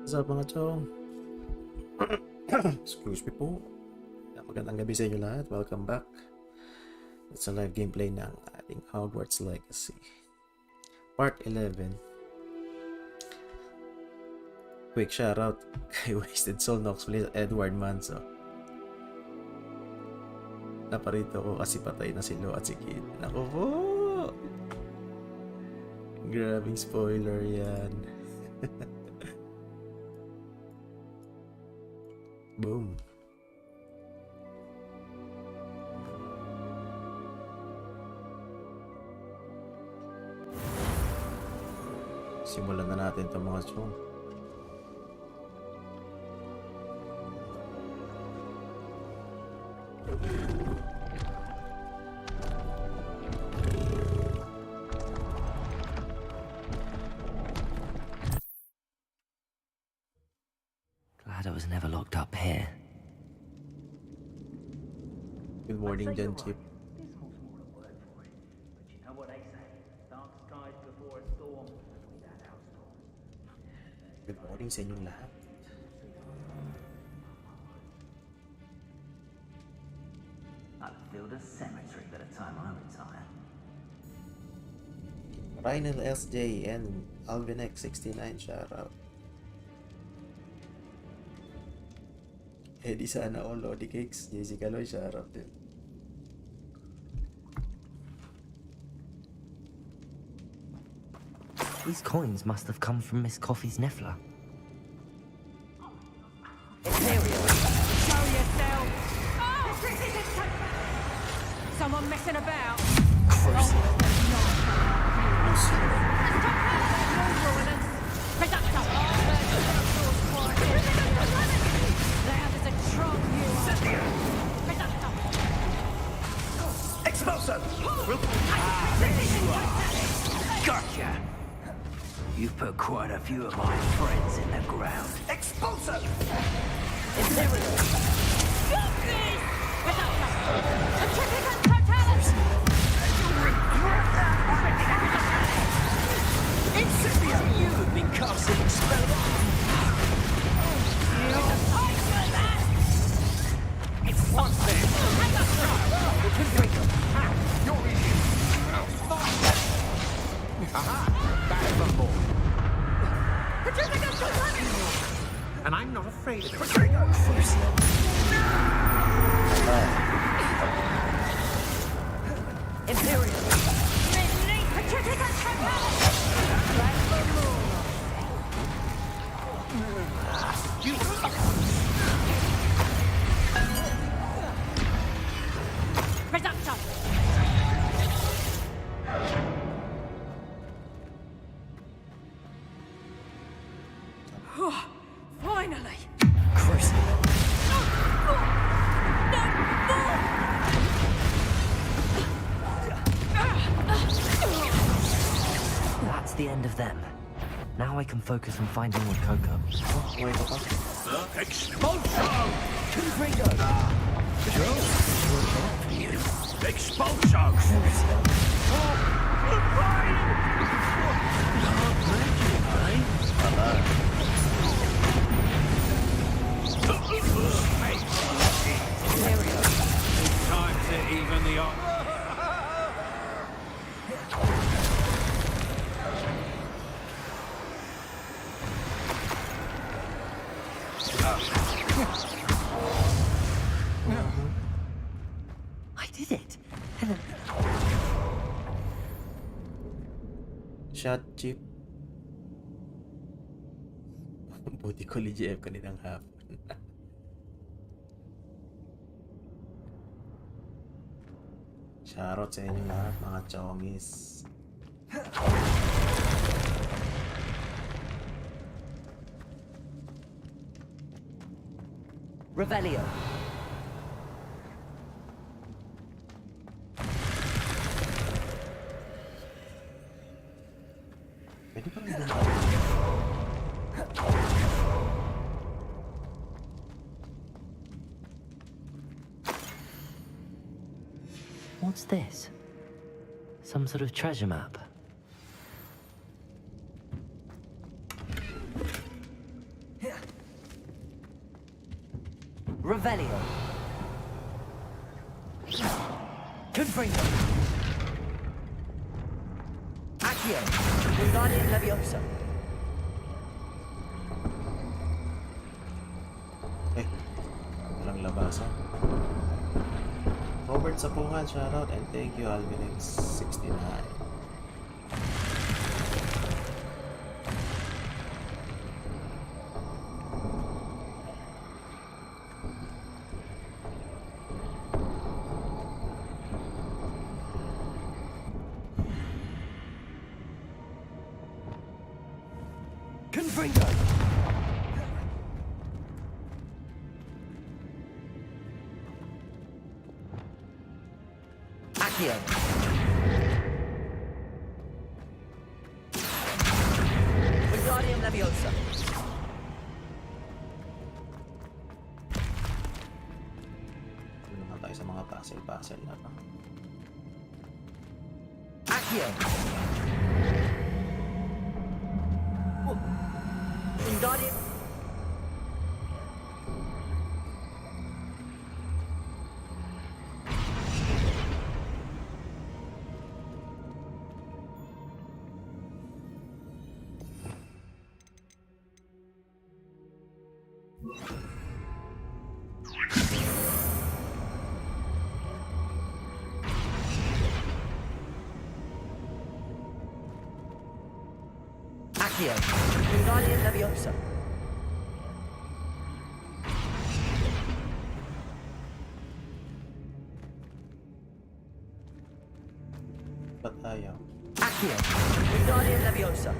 What's up mga chong? Excuse me po. Magandang gabi sa inyo lahat. Welcome back. It's a live gameplay ng ating Hogwarts Legacy. Part 11. Quick shoutout kay Wasted Soul Knoxville Edward Manso. Naparito ko kasi patay na si Lo at si Kid. Naku po! Grabing spoiler yan. Boom. Simulan na natin itong mga chong. Glad I was never locked up here. Good morning, John Chip. Good morning sa inyong lahat. I'll build a cemetery by the time I retire. Rhinal SJ and Alvinex69, shout out. Eddie sana all Lodi Cakes, JCCALOY, shout out din. These coins must have come from Miss Coffee's Niffler. Imperial, show yourself! Oh! Someone messing about? Expulso! Gotcha! You've put quite a few of my friends in the ground. Expulso! Imperial! Incendio! You have been casting expelliarmus! What's this? You're in here. Aha! Back from more. And I'm not afraid of it. Imperial! Finally! That's the end of them. Now I can focus on finding more Coco. Expulso! Expulso! Time to even the odds. I did it! Shot chip. Buti ko GF kaninang hapon. Shoutout sa inyo lahat mga chongis. Revelio. Pwede pa rin na. What's this? Some sort of treasure map. Confringo. Accio. Wingardium Leviosa. Walang labasan. Robert Sapungan, shoutout, and thank you, Alvinix69. Confringo. Accio. Wingardium Leviosa. Ano naman tayo sa mga puzzle na to? Accio. Wingardium. Accio. Wingardium Leviosa. Ba't ayaw? Accio. Wingardium Leviosa.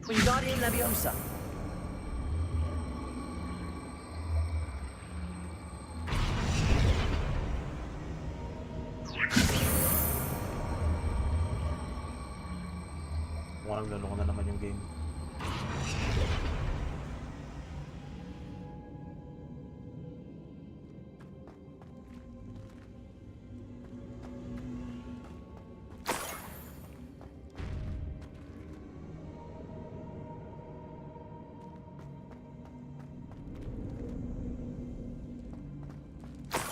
Wingardium Leviosa. Mukhang lalo ko na naman yung game.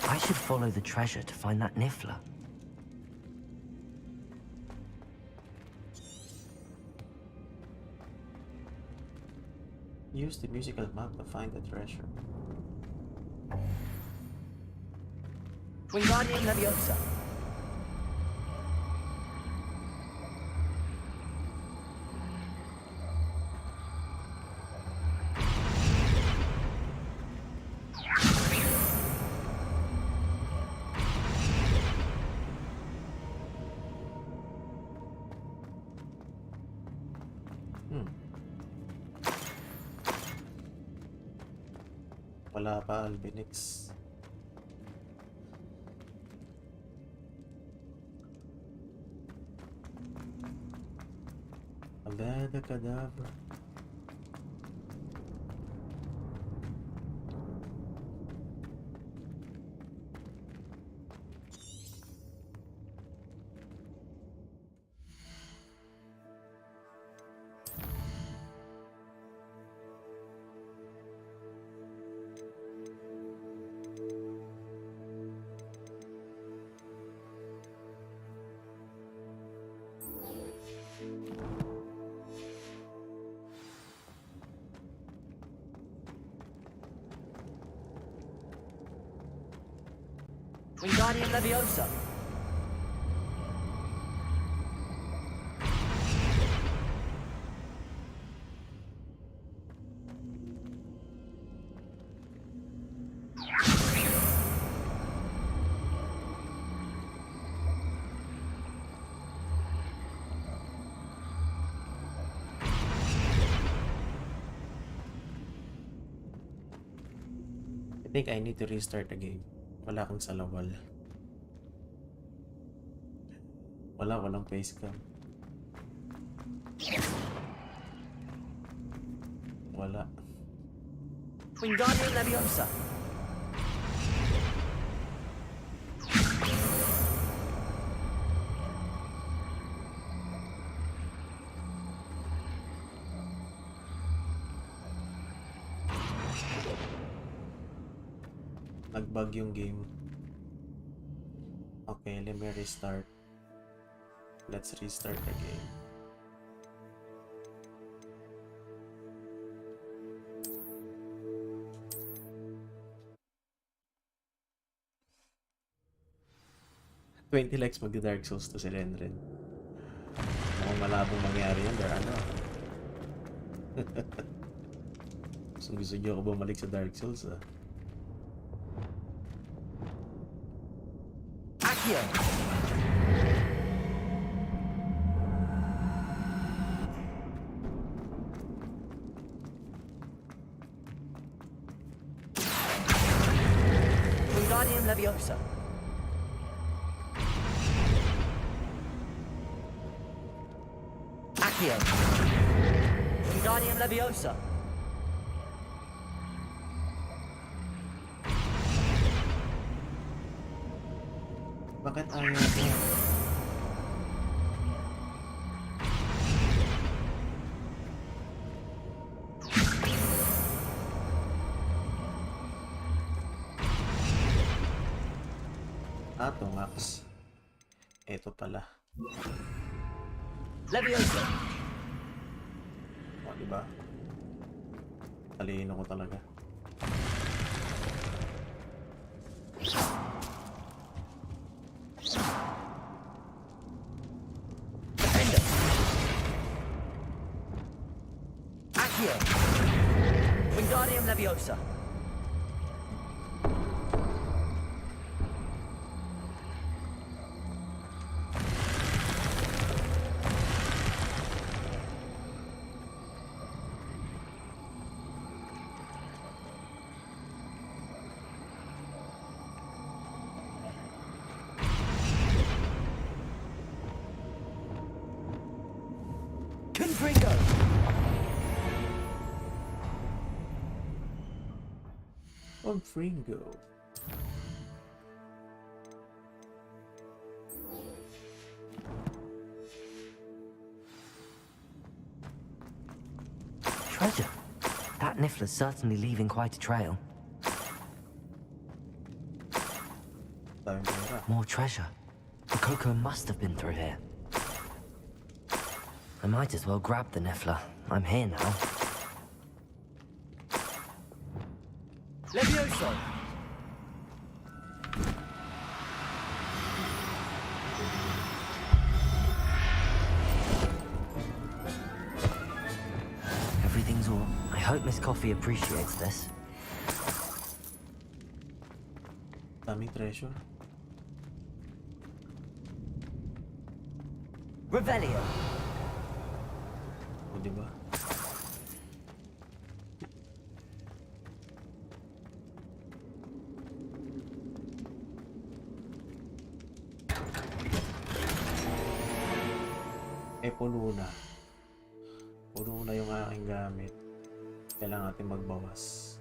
I should follow the treasure to find that Niffler. Use the musical map to find the treasure. Wingardium Leviosa. Wala pa, Albinix. Alada Kadabra. Wingardium Leviosa. I think I need to restart the game. Wala akong salawal. Walang facecam. Wala. Wingardium Leviosa. Nag-bug yung game. Okay, let me restart. Let's restart the game. $20 likes magdi-Dark Souls to si Renren. Mukhang malabong mangyari yan. There, ano? Gusto niyo ako bumalik sa Dark Souls, ah? Accio! Wingardium Leviosa. Accio! Wingardium Leviosa. Bakit ayaw ko? Max. Ito pala. Leviosa. O, diba? Talino ko talaga. Defender. Accio. Wingardium Leviosa. Confringo. Confringo. Treasure. That Niffler's certainly leaving quite a trail. Daming pera. More treasure. The Coco must have been through here. I might as well grab the Niffler. I'm here now. Levioso. Everything's all... I hope Miss Coffee appreciates this. Daming treasure. Revelio. O, diba? Puno na. Puno na yung aking gamit. Kailangan natin magbawas.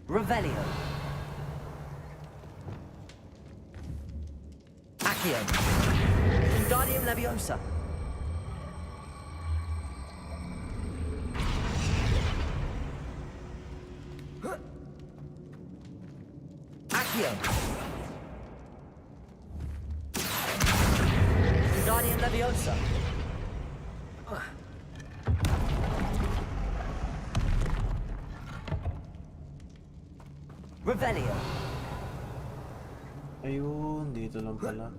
Revelio. Accio. Wingardium Leviosa. Accio. Wingardium Leviosa. Revelio. Ayun, dito lang pala.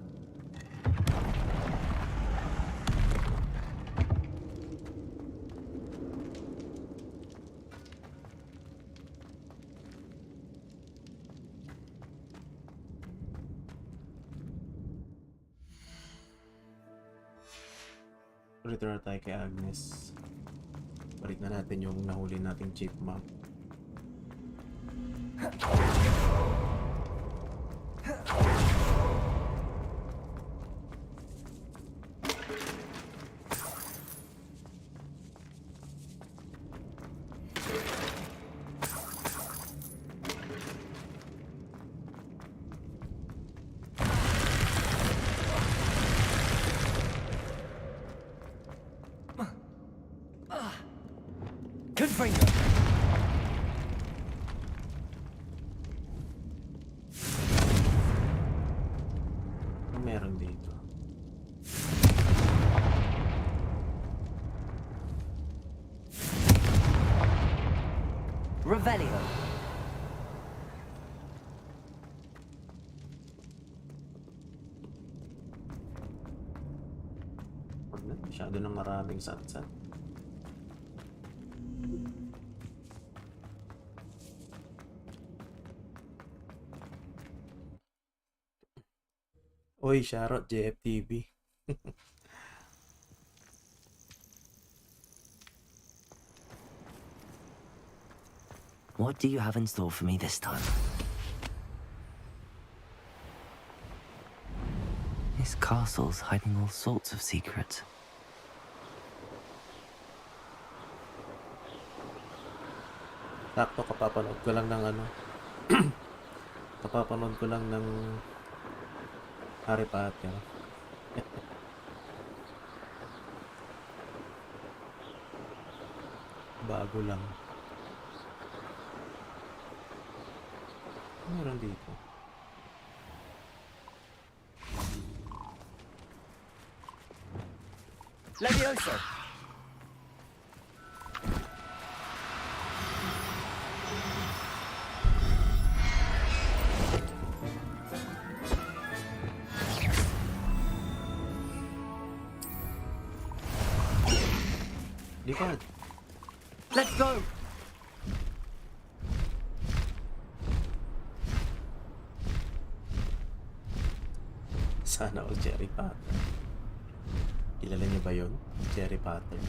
Return tayo kay Agnes. Balik na natin yung nahuli nating chipmunk. bring them. Ano meron dito? Revelio. Wag na, masyado na maraming satsat. Oy, Charot, JFTV. What do you have in store for me this time? This castle's hiding all sorts of secrets. Sakto, kapapanood ko lang ng ano. Kapapanood ko lang ng Harry Potter. Bago lang. Ano meron dito? Levioso. Lipad! Let's go. Sana all Cherry Potter. Kilala niyo ba yun? Cherry Potter.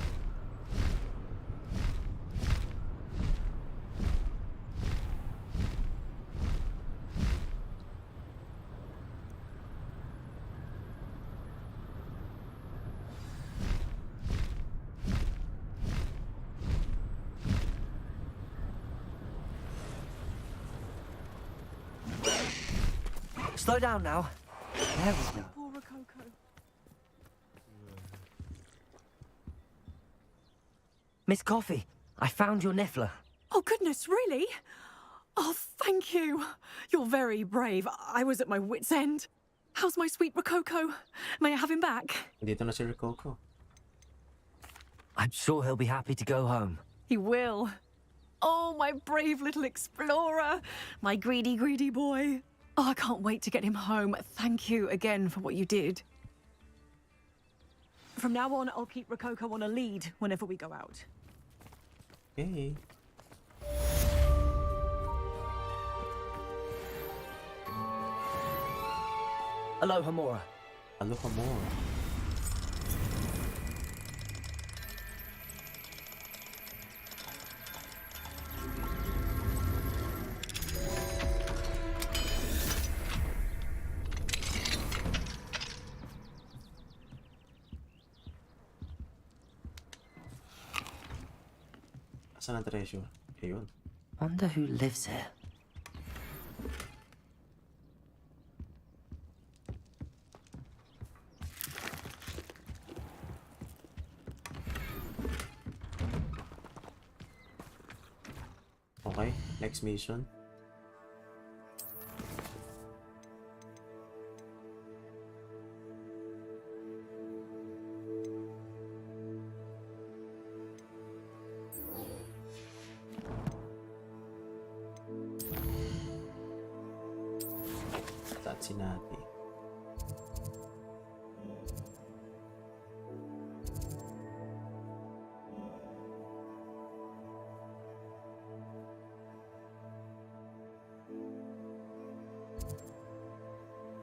Slow down now. There we go. Poor Rococo. Miss Coffee, I found your Niffler. Oh, goodness, really? Oh, thank you. You're very brave. I was at my wit's end. How's my sweet Rococo? May I have him back? Dito na si Rococo. I'm sure he'll be happy to go home. He will. Oh, my brave little explorer. My greedy, greedy boy. Oh, I can't wait to get him home. Thank you again for what you did. From now on, I'll keep Rococo on a lead whenever we go out. Okay. Aloha Mora. Aloha mo. Asan ang treasure? Ayun. Wonder who lives here. Okay, next mission. Tatsinati.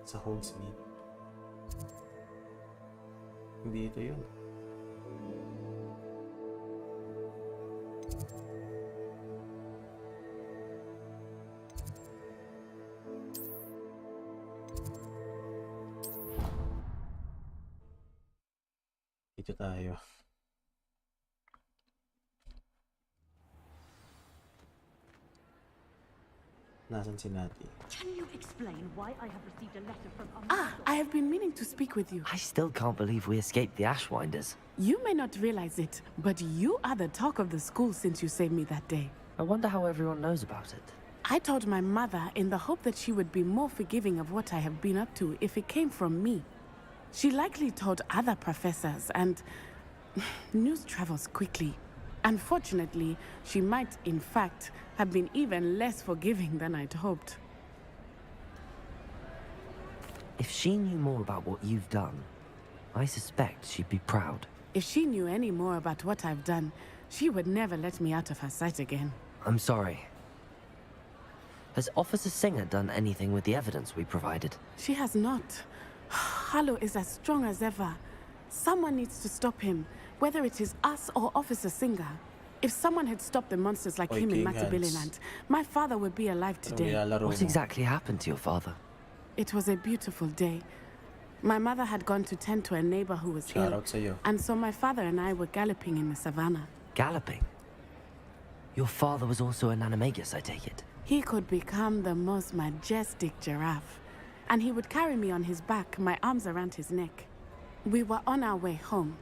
Sa Hogsmeade. Hindi ito yun. Dito tayo. Nasan si Natty? Can you explain why I have received a letter from I have been meaning to speak with you. I still can't believe we escaped the Ashwinders. You may not realize it, but you are the talk of the school since you saved me that day. I wonder how everyone knows about it. I told my mother in the hope that she would be more forgiving of what I have been up to if it came from me. She likely told other professors, and news travels quickly. Unfortunately, she might, in fact, have been even less forgiving than I'd hoped. If she knew more about what you've done, I suspect she'd be proud. If she knew any more about what I've done, she would never let me out of her sight again. I'm sorry. Has Officer Singer done anything with the evidence we provided? She has not. Harlow is as strong as ever. Someone needs to stop him, whether it is us or Officer Singer. If someone had stopped the monsters like him in King Hans. Matabililand, my father would be alive today. What exactly happened to your father? It was a beautiful day. My mother had gone to tend to a neighbor who was Shout ill, out sa'yo. and so my father and I were galloping in the savannah. Galloping? Your father was also an animagus, I take it? He could become the most majestic giraffe, and he would carry me on his back, my arms around his neck. We were on our way home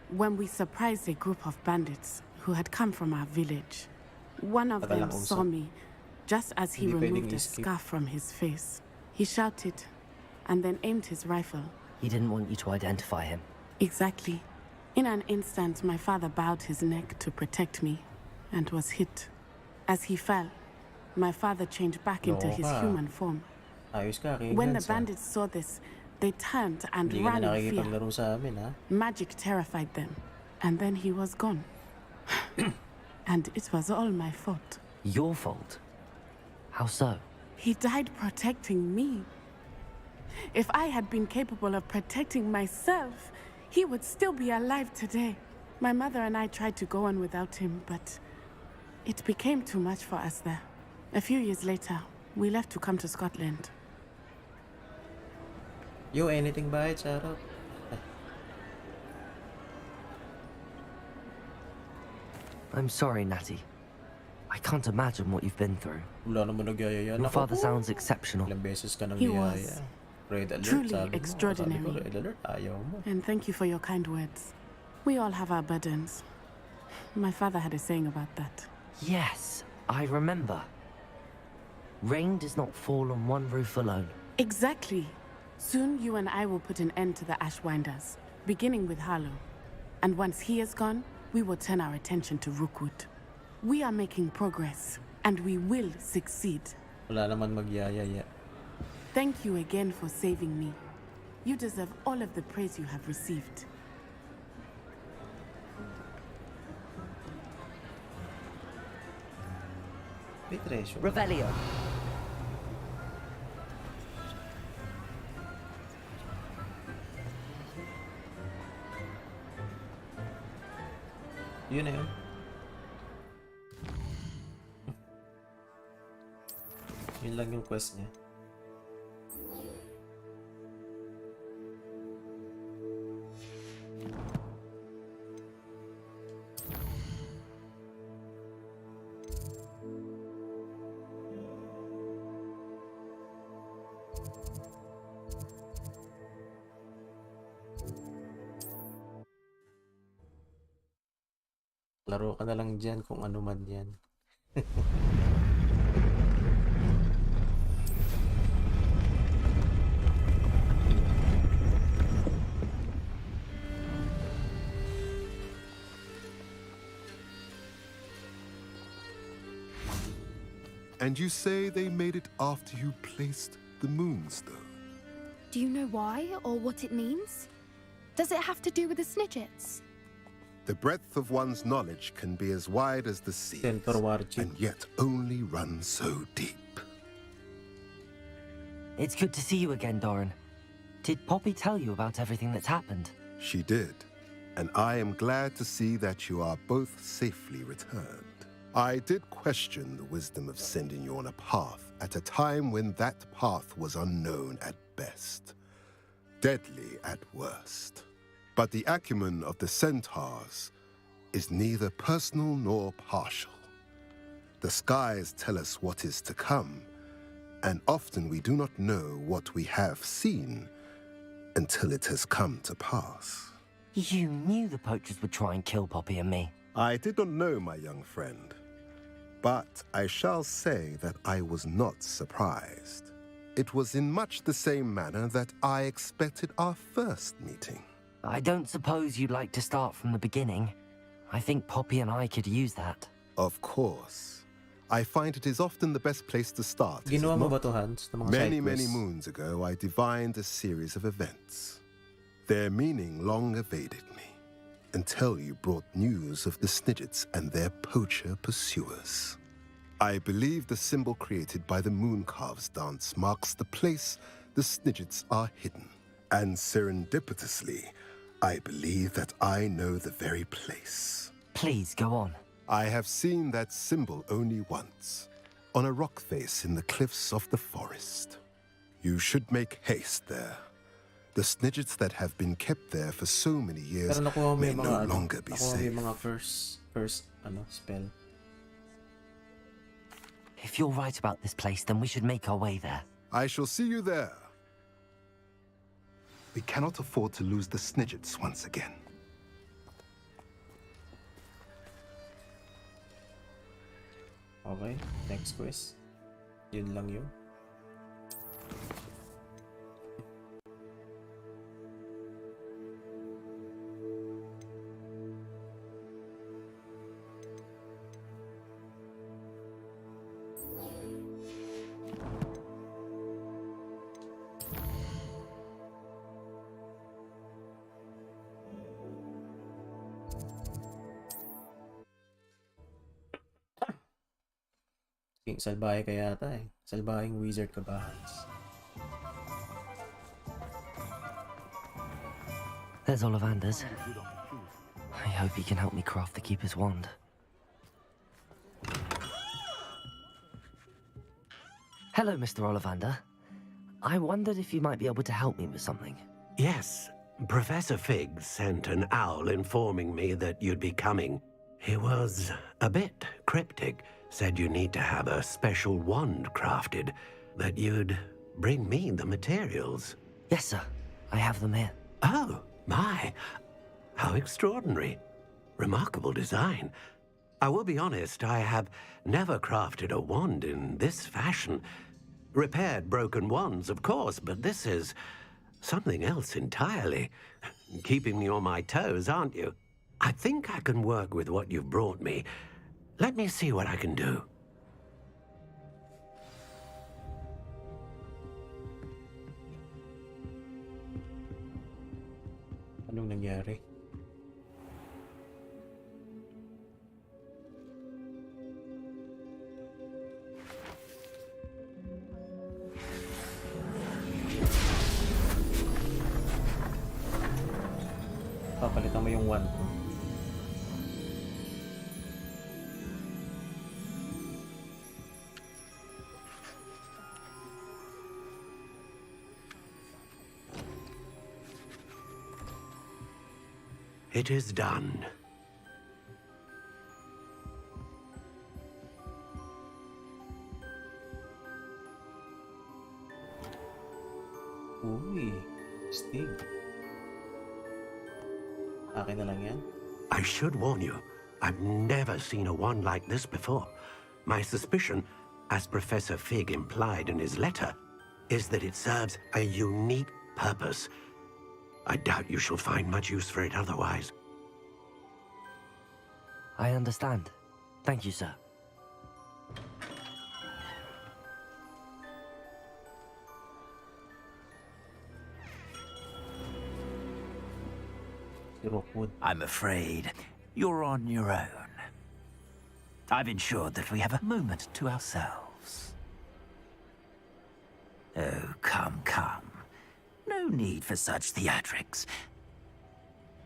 when we surprised a group of bandits who had come from our village. One of them saw me just as he Hindi removed pwedeng a i-skip. scarf from his face. He shouted and then aimed his rifle. He didn't want you to identify him. Exactly. In an instant, my father bowed his neck to protect me and was hit. As he fell, my father changed back into his Loka. human form. Ayos ka, King When the Hans, ah. bandits saw this, they turned and Hindi ka ran na in fear. nakikipaglaro sa amin, ha? Magic terrified them, and then he was gone. And it was all my fault. Your fault? How so? He died protecting me. If I had been capable of protecting myself, he would still be alive today. My mother and I tried to go on without him, but it became too much for us there. A few years later, we left to come to Scotland. Yo, anything ba? Shout out. I'm sorry, Natty. I can't imagine what you've been through. Wala naman nagyayaya. Your Naku father po. sounds exceptional. Ilang beses ka nang He niyaya. was Red alert, truly sabi mo. extraordinary. Sabi ko, red alert, ayaw mo. And thank you for your kind words. We all have our burdens. My father had a saying about that. Yes, I remember. Rain does not fall on one roof alone. Exactly. Soon you and I will put an end to the Ashwinders, beginning with Harlow. And once he is gone, we will turn our attention to Rookwood. We are making progress, and we will succeed. Wala naman magyayaya. Thank you again for saving me. You deserve all of the praise you have received. May treasure. Revelio. Yun na yun. Yun lang yung quest niya. Laro ka na lang dyan kung ano man yan. And you say they made it after you placed the moonstone? Do you know why or what it means? Does it have to do with the Snidgets? The breadth of one's knowledge can be as wide as the sea, Centaur Warchip. and yet only run so deep. It's good to see you again, Doran. Did Poppy tell you about everything that's happened? She did, and I am glad to see that you are both safely returned. I did question the wisdom of sending you on a path at a time when that path was unknown at best, deadly at worst. But the acumen of the centaurs is neither personal nor partial. The skies tell us what is to come, And often we do not know what we have seen until it has come to pass. You knew the poachers would try and kill Poppy and me. I did not know, my young friend, but I shall say that I was not surprised. It was in much the same manner that I expected our first meeting. I don't suppose you'd like to start from the beginning. I think Poppy and I could use that. Of course. I find it is often the best place to start. is it Ginawa mo not? ba to, Hans? Ng mga Many, side many quests? moons ago, I divined a series of events. Their meaning long evaded me, until you brought news of the Snidgets and their poacher pursuers. I believe the symbol created by the Mooncalves dance marks the place the Snidgets are hidden. And serendipitously, I believe that I know the very place. Please, go on. I have seen that symbol only once, on a rock face in the cliffs of the forest. You should make haste there. The Snidgets that have been kept there for so many years Pero nakuha mo may yung no mga, longer be nakuha mo safe. yung mga first spell. If you're right about this place, then we should make our way there. I shall see you there. We cannot afford to lose the Snidgets once again. Okay, next quest. Yun lang yun. Salbahe ka yata eh. Salbaheng wizard ka ba, Hans? There's Ollivander's. I hope he can help me craft the Keeper's wand. Hello, Mr. Ollivander. I wondered if you might be able to help me with something. Yes, Professor Fig sent an owl informing me that you'd be coming. He was a bit cryptic, said you need to have a special wand crafted, that you'd bring me the materials. Yes, sir. I have them here. Oh, my. How extraordinary. Remarkable design. I will be honest, I have never crafted a wand in this fashion. Repaired broken wands, of course, but this is something else entirely. Keeping me on my toes, aren't you? I think I can work with what you've brought me. Let me see what I can do. Anong nangyari? Papalitan mo yung wand. It is done. Uy, Sting. Akin na lang yan. I should warn you, I've never seen a wand like this before. My suspicion, as Professor Fig implied in his letter, is that it serves a unique purpose. I doubt you shall find much use for it otherwise. I understand. Thank you, sir. I'm afraid you're on your own. I've ensured that we have a moment to ourselves. Oh, come, come. No need for such theatrics.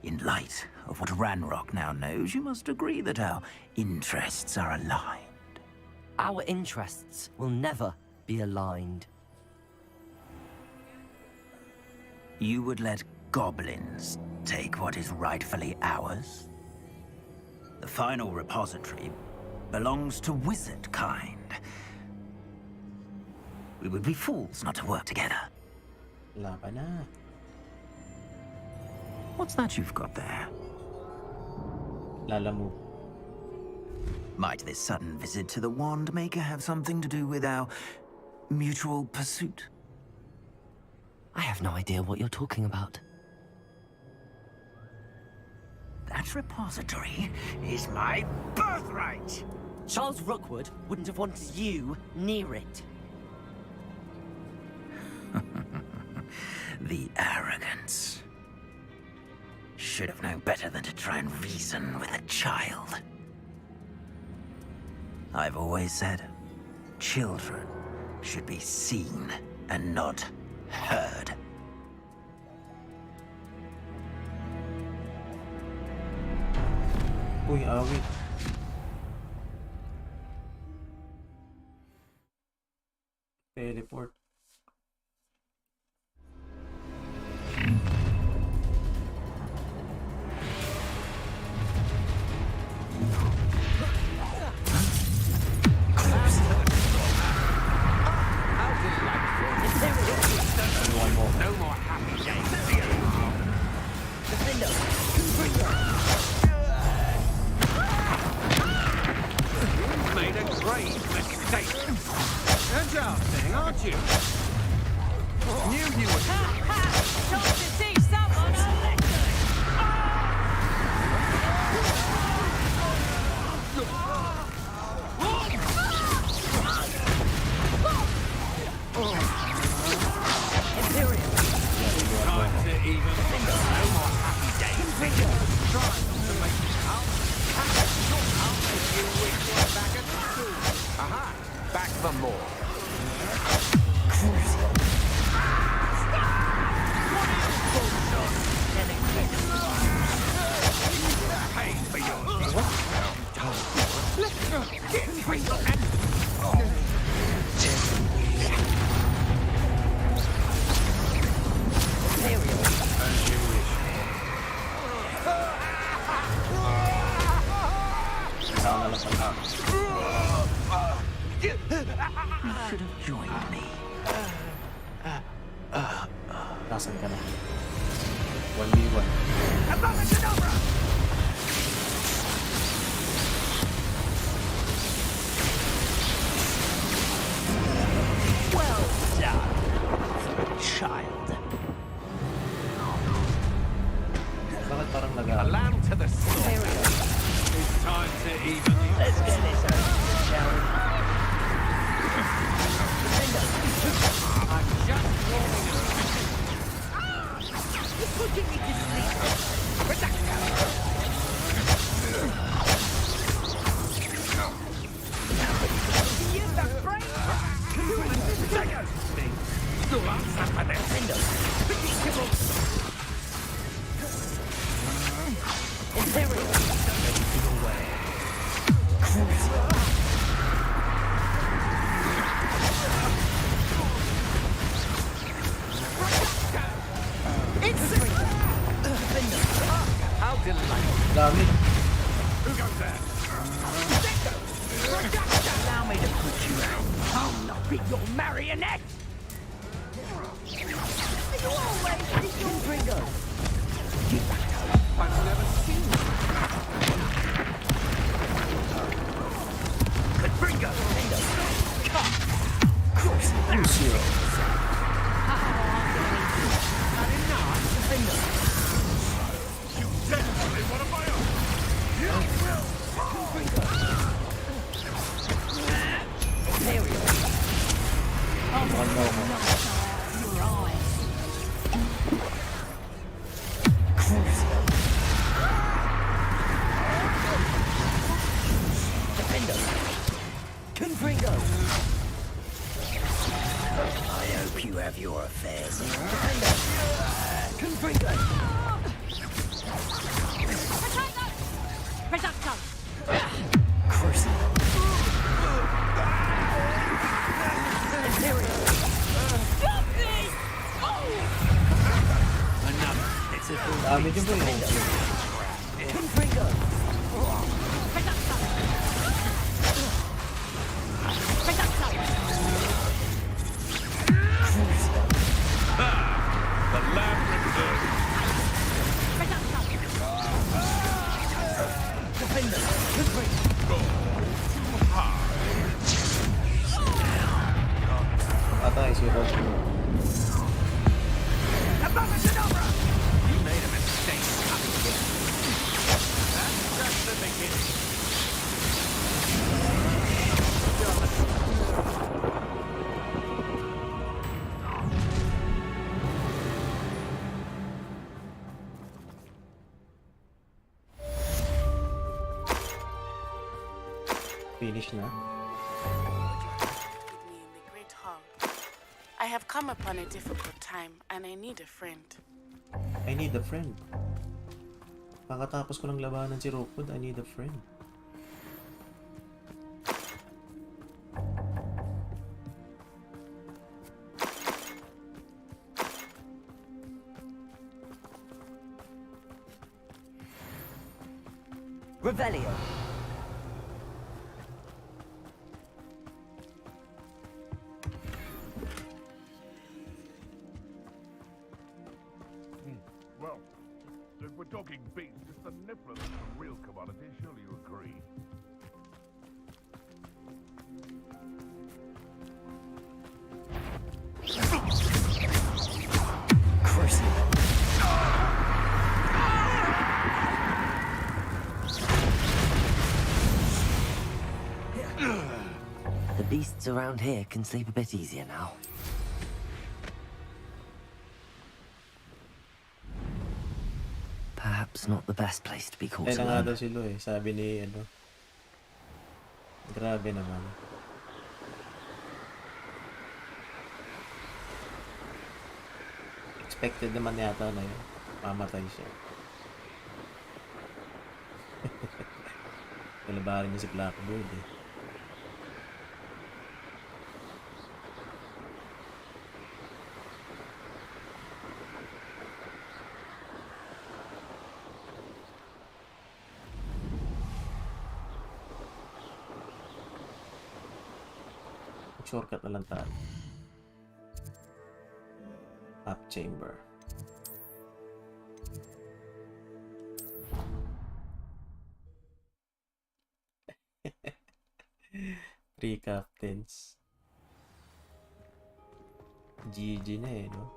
In light of what Ranrock now knows, you must agree that our interests are aligned. Our interests will never be aligned. You would let goblins take what is rightfully ours? The final repository belongs to wizard kind. We would be fools not to work together. Laban na. What's that you've got there? Lala mo. Might this sudden visit to the Wand Maker have something to do with our mutual pursuit? I have no idea what you're talking about. That repository is my birthright! Charles Rookwood wouldn't have wanted you near it. The arrogance. Should have known better than to try and reason with a child. I've always said, children should be seen and not heard. Uy, awit. Teleport. No more happy days for you. You've made a great mistake. Agile thing, aren't you? Knew you would. Time to teach someone a lesson! Time to even think. No more happy days. Try not to make me out. I'll make you wish you were back at school. Aha! Back for more. Pay for yours. Get free and as you wish. You should have joined me. Nasaan ka na? 1v1. Well done, child. Bakit parang A nag-aaral? lamb to the slaughter. It's time to even the Let's get this over, shall we? I'm just warming up. You're putting me to sleep. Use the brain! How delightful. Dami. Who goes there? Allow me to put you out. I'll not be your marionette! You always think you're Gringo. I've never seen you. Gringo! You definitely want to buy up. You will. One more. Your eyes. Finish na. With me in the Great Hall. I have come upon a difficult time and I need a friend. I need a friend. Pagkatapos ko ng labanan si Rookwood, I need a friend. Revelio. Well, if we're talking beef, it's the niffler that's the real commodity, surely you agree. The beasts around here can sleep a bit easier now. Perhaps not the best place to be caught Ay na nga alone. daw sila eh. Sabi ni ano. Grabe naman. Expected naman yata na yun. Mamatay siya. Kalabarin niya si Blackbird eh. Shortcut na lang tayo. Up chamber. Three captains. GG na eh, no?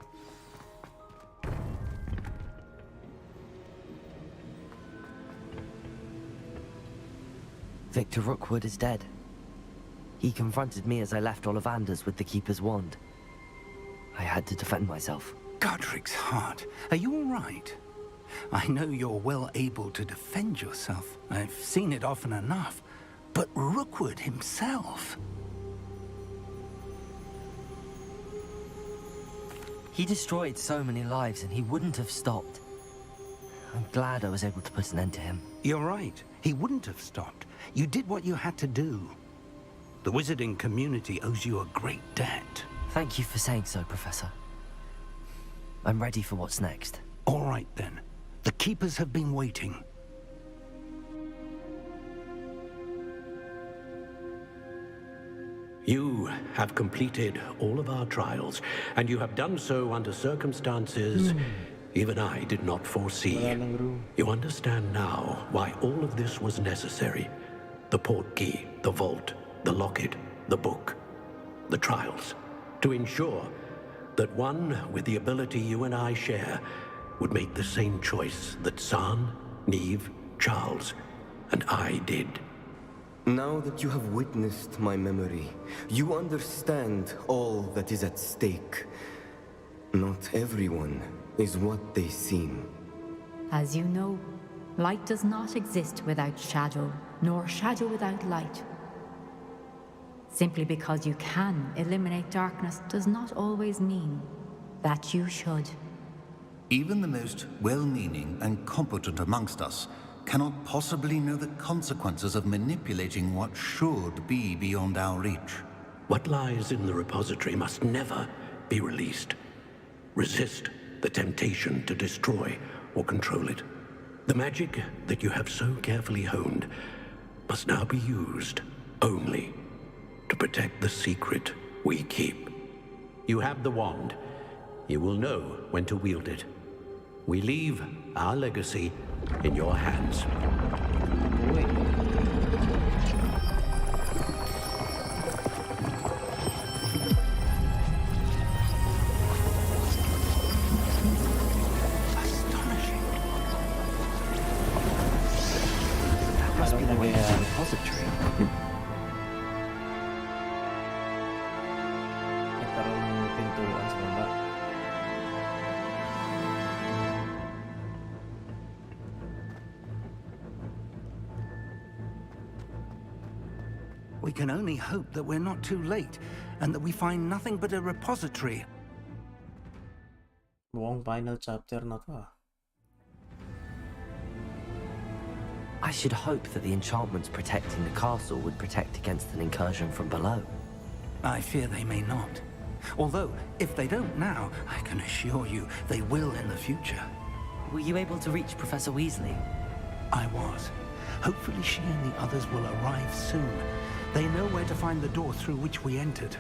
Victor Rookwood is dead. He confronted me as I left Ollivander's with the Keeper's wand. I had to defend myself. Godric's heart. Are you all right? I know you're well able to defend yourself. I've seen it often enough. But Rookwood himself... He destroyed so many lives and he wouldn't have stopped. I'm glad I was able to put an end to him. You're right. He wouldn't have stopped. You did what you had to do. The wizarding community owes you a great debt. Thank you for saying so, Professor. I'm ready for what's next. All right, then. The Keepers have been waiting. You have completed all of our trials, and you have done so under circumstances even I did not foresee. You understand now why all of this was necessary. The portkey, the vault, the locket, the book, the trials, to ensure that one with the ability you and I share would make the same choice that San, Neve, Charles, and I did. Now that you have witnessed my memory, you understand all that is at stake. Not everyone is what they seem. As you know, light does not exist without shadow, nor shadow without light. Simply because you can eliminate darkness does not always mean that you should. Even the most well-meaning and competent amongst us cannot possibly know the consequences of manipulating what should be beyond our reach. What lies in the repository must never be released. Resist the temptation to destroy or control it. The magic that you have so carefully honed must now be used only to protect the secret we keep. You have the wand. You will know when to wield it. We leave our legacy in your hands. That must be the way to the repository. Parang pintuan sa baba. We can only hope that we're not too late, and that we find nothing but a repository. Buong final chapter na to. I should hope that the enchantments protecting the castle would protect against an incursion from below. I fear they may not. Although, if they don't now, I can assure you they will in the future. Were you able to reach Professor Weasley? I was. Hopefully she and the others will arrive soon. They know where to find the door through which we entered.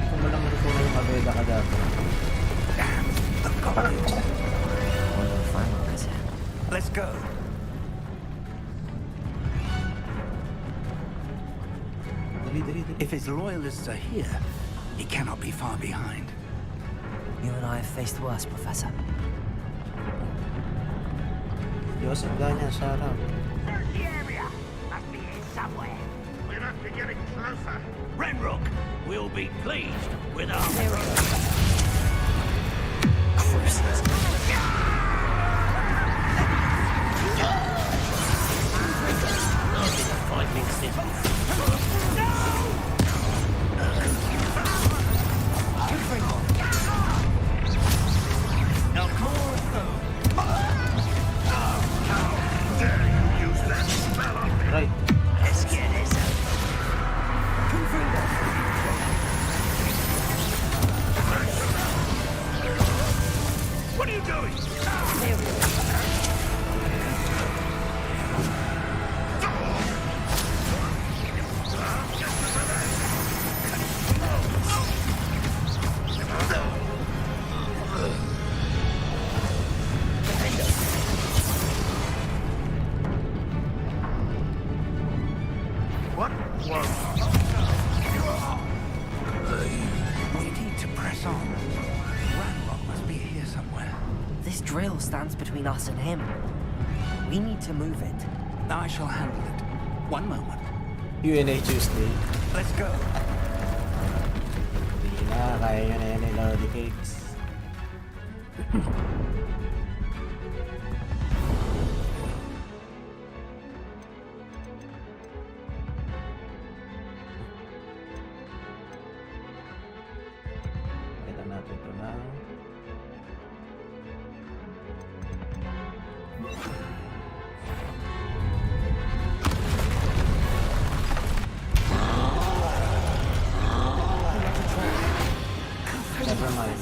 Kung walang matutunan yung mabeda ka dati. Let's go. If his loyalists are here, he cannot be far behind. You and I have faced worse, Professor. Joseph Daniel, shout out. Search the area. Must be here somewhere. We must be getting closer. Renrook will be pleased with our Right. Let's get this What are you doing? What was... We need to press on. Ranrock must be here somewhere. This drill stands between us and him. We need to move it. I shall handle it. One moment. UNA Tuesday. Let's go. Hindi na, kaya yun na yan ni Lordy Cakes. Kita natin ito lang. Never mind.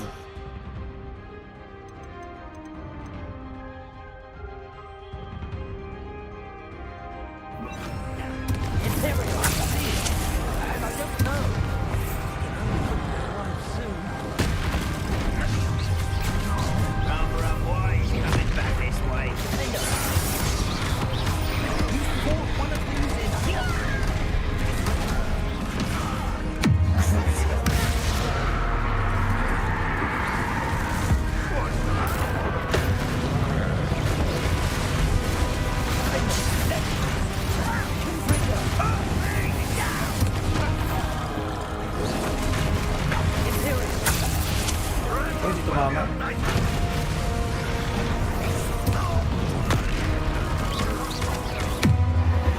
Cover up, boy. He's coming back this way. Oh, di tumama.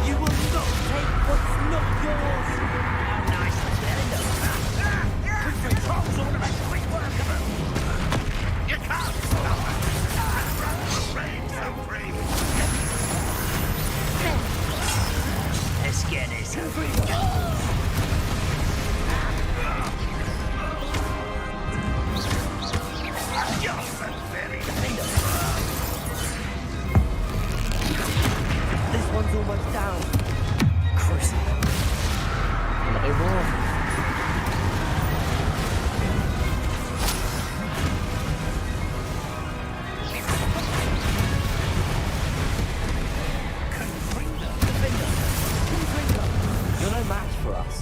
You will not take what's not yours. How nice of them. Control's all about quick work of them. You can't stop us. Rain so free. Let's get this over. Just a very This one's almost down. Cruising. Laki mo. You're no match for us.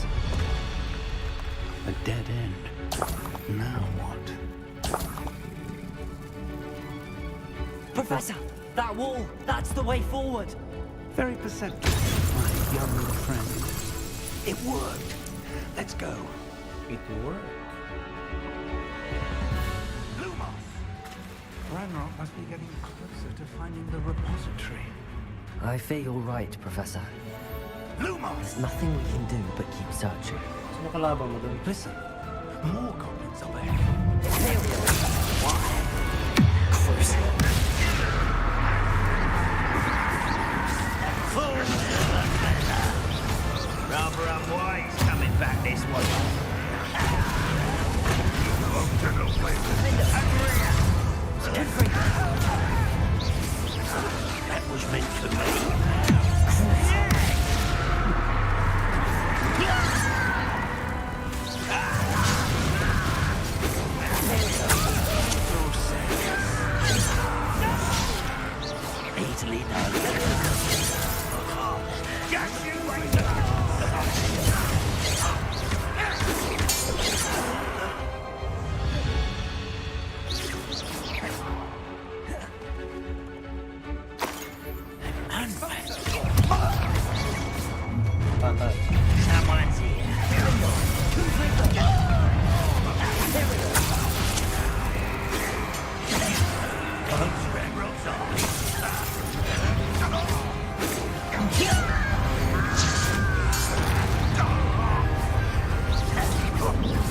A dead end. Now what? Professor, that wall, that's the way forward. Very perceptive, my young friend. It worked. Let's go. It worked. Ranrock must be getting closer to finding the repository. I fear you're right, Professor. There's nothing we can do but keep searching. Sino kalaban mo dun? Listen, more goblins up ahead. Rather unwise coming back this way. That was meant for me. Easily done. Just you wait. Someone's here.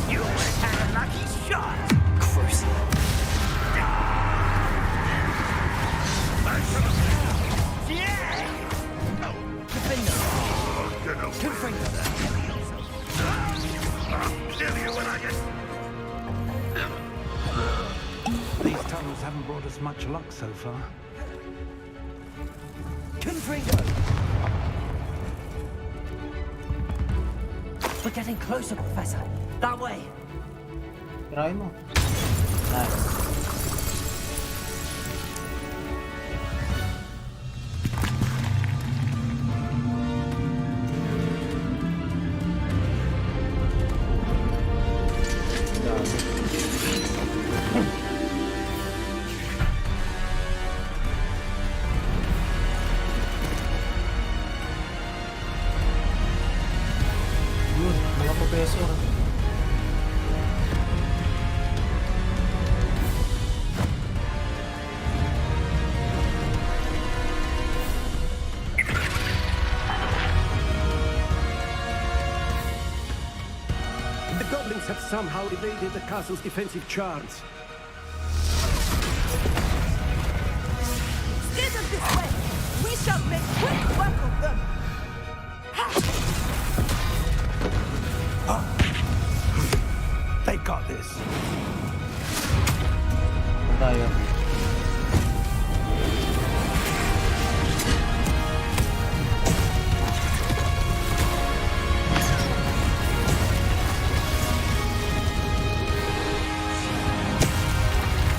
You always had a lucky shot. Cruise. These tunnels haven't brought us much luck so far. We're getting closer, Professor. That way. Try mo. Nice. Yun, mga professor. The goblins have somehow evaded the castle's defensive charms. Steer them this way! We shall make quick work of them! They got this. Tayo.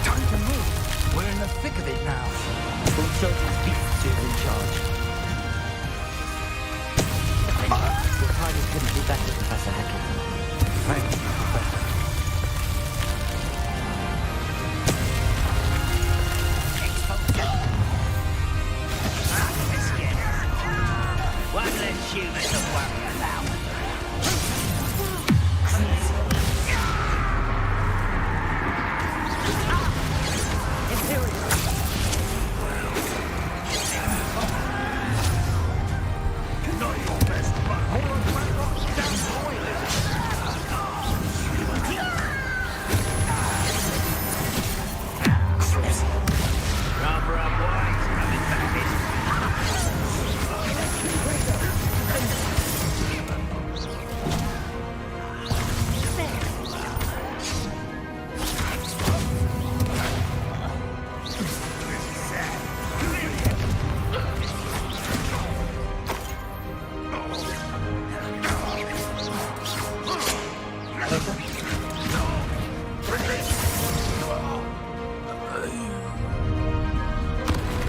Time to move. We're in the thick of it now. We'll show these beasts who's in charge. Your timing couldn't be better, Professor Heckleton. Thank you, Professor. One less human to worry about. Not your best, but hold on, Ranrock's down Rather unwise coming back this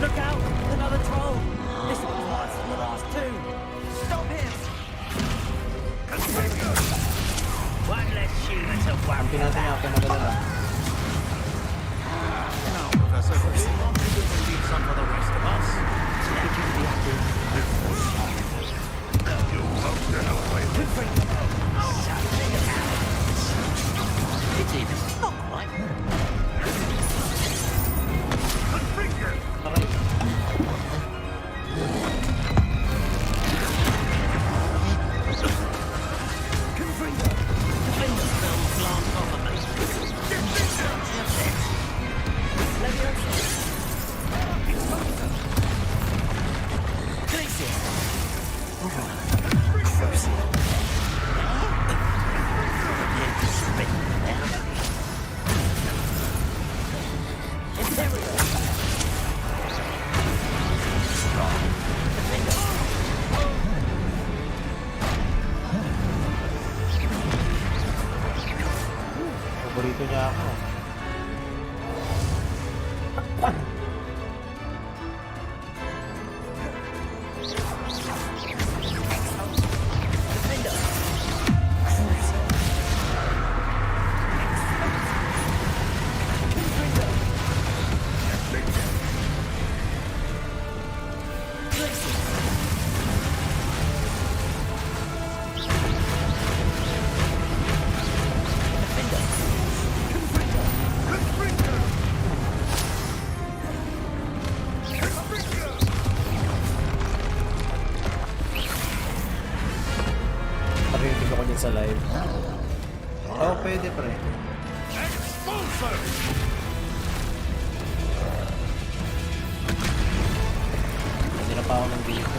Look out! Another troll! This one's worse than the last two! Stop him! one less human to worry Natin natin about. ako madala. Now, Professor, do you want me to leave some for the rest of us? Not quite. Confringo! sa live. Oh, pwede pre. Pwede na pa ako ng dito.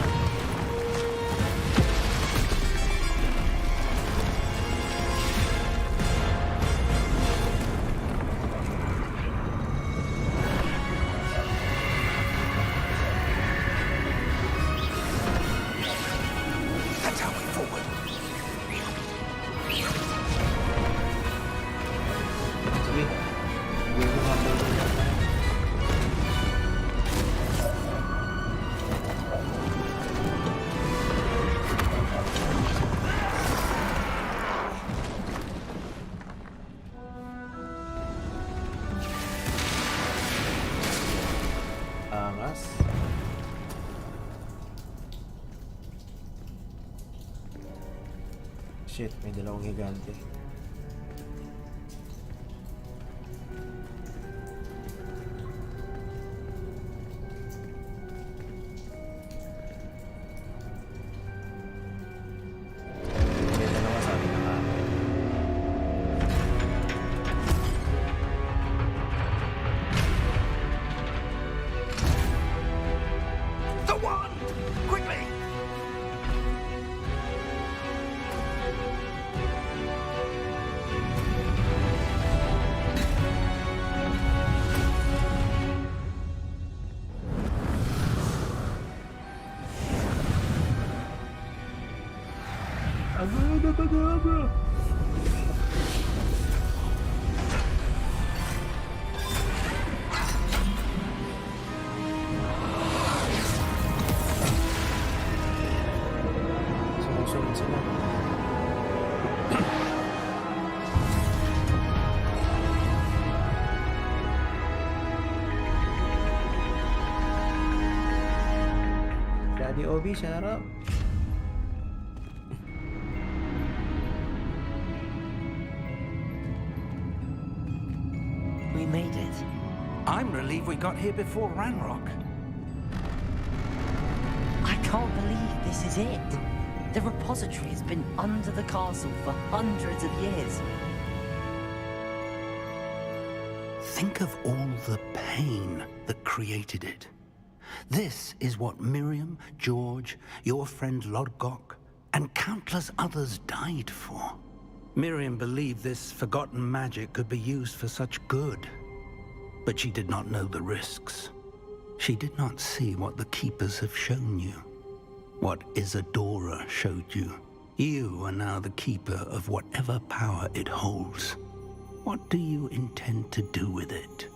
Shit, may dalawang higante. May dalawa sabi na nga. The wand! Quickly! Sumusunod sila. Daddy Obi, shut up. We made it. I'm relieved we got here before Ranrock. I can't believe this is it. The repository has been under the castle for hundreds of years. Think of all the pain that created it. This is what Miriam, George, your friend Lodgok, and countless others died for. Miriam believed this forgotten magic could be used for such good, but she did not know the risks. She did not see what the Keepers have shown you, what Isadora showed you. You are now the Keeper of whatever power it holds. What do you intend to do with it?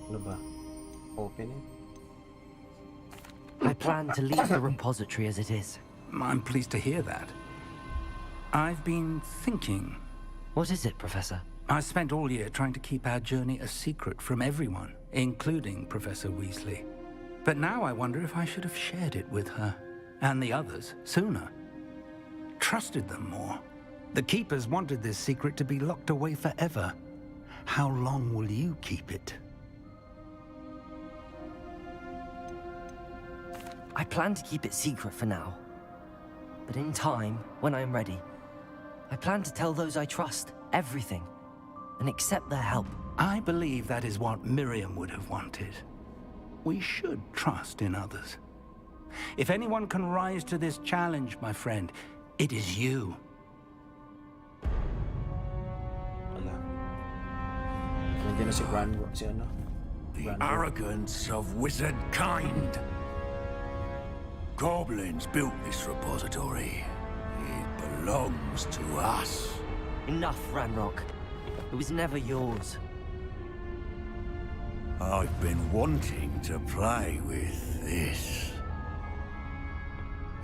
Ano ba? Open it? I plan to leave the repository as it is. I'm pleased to hear that. I've been thinking. What is it, Professor? I spent all year trying to keep our journey a secret from everyone, including Professor Weasley. But now I wonder if I should have shared it with her, and the others, sooner. Trusted them more. The Keepers wanted this secret to be locked away forever. How long will you keep it? I plan to keep it secret for now. But in time, when I am ready, I plan to tell those I trust everything and accept their help. I believe that is what Miriam would have wanted. We should trust in others. If anyone can rise to this challenge, my friend, it is you. Wala. Nandiyan na si ano? The arrogance of wizard kind. Goblins built this repository. It belongs to us. Enough, Ranrock. It was never yours. I've been wanting to play with this.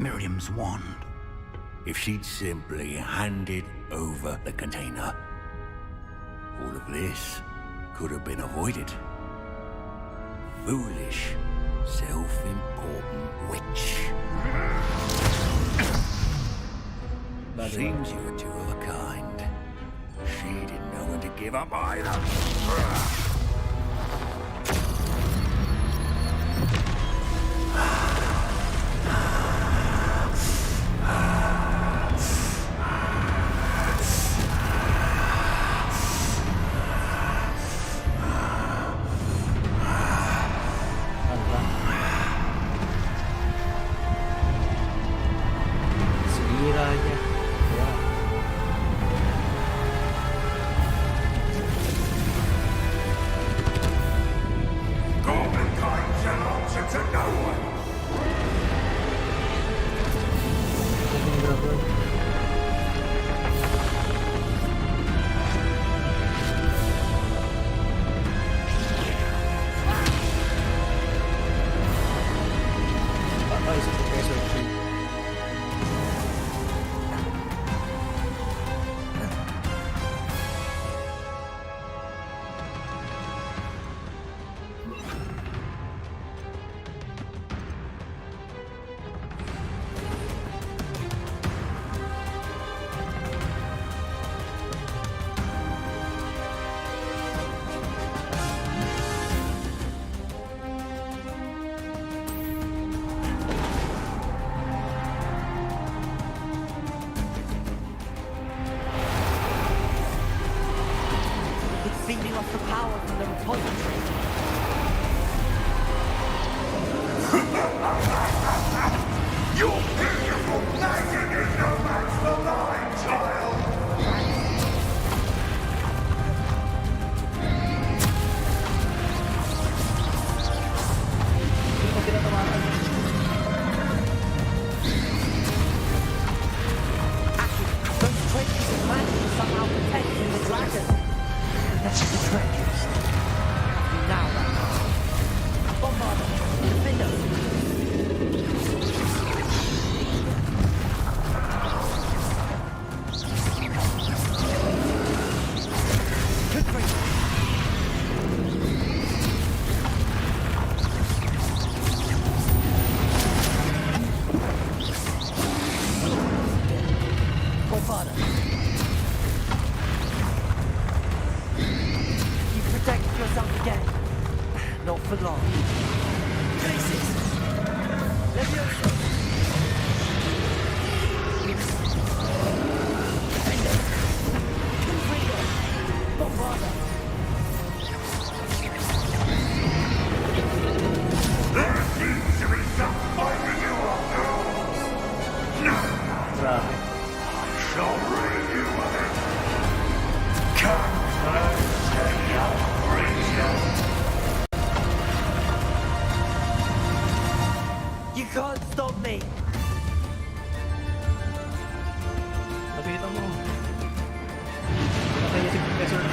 Miriam's wand. If she'd simply handed over the container, all of this could have been avoided. Foolish, self-important witch. Seems you were two of a kind. She didn't know when to give up either. feeding off the power from the repository. Your beautiful magic is no match for mine, child! Those trenches of magic are somehow protecting the dragon. That's the trenches. Now, Bombarder, defender. You protected yourself again. Not for long. Places. Levioso. Defender. Confringo. Bombarder. There seems to be some fight in you after all. No! I shall rid you of it. Come, young creature. You can't stop me. Nakita mo. Nakita niya si Professor X.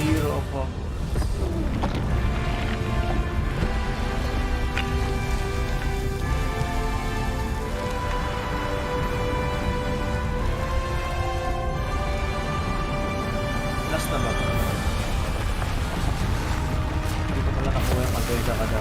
hero of Hogwarts. Last na ba? Hindi ko pala nakuha yung pag-gawin ka kada.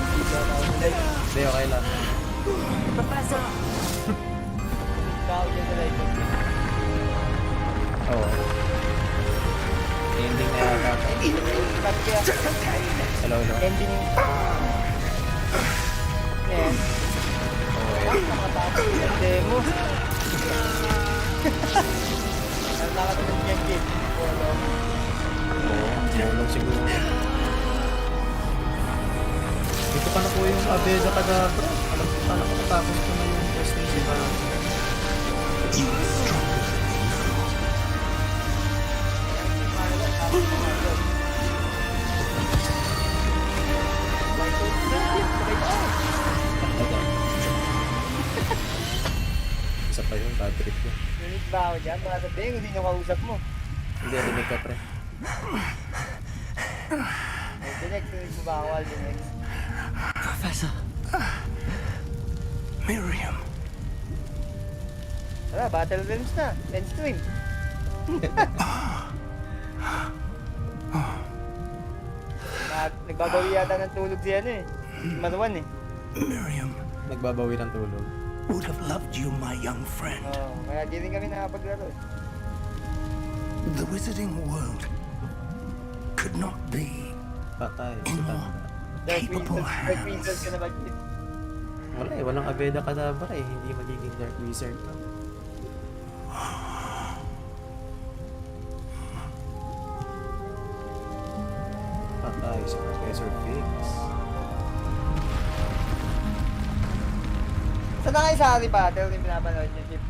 Hindi, okay lang. Professor! Tawag niya sa live. Oo. Ending na yata. Hello, hello. Ending yung... Yan. Nakatapos yung demo. Nakatapos yung game. Oo, siguro. Dito pa na po yung Abeda Kadabra. Alam ko pa na matapos ko na yung testing si Barang. Isa pa yung bad trip ko. Unit ba ako dyan? Baka sabihin, hindi nyo kausap mo. Hindi, rinig ka pre. Albinex, unit mo ba ako, Albinex? Professor. Miriam. Tara, battle realms na. Let's swim. Nagbabawi yata ng tulog si ano eh. Marwan eh. Miriam. Nagbabawi ng tulog. Would have loved you, my young friend. Oo, kaya di rin kami nakapaglaro eh. The wizarding world could not be Patay. in more capable Dark Wizard hands. ka na ba, Chip? Wala eh, walang Abeda Kadabra eh. Hindi magiging Dark Wizard ka. Patay si Professor Fix. Saan na kayo sa Harry Potter yung pinapanood niyo, Chip?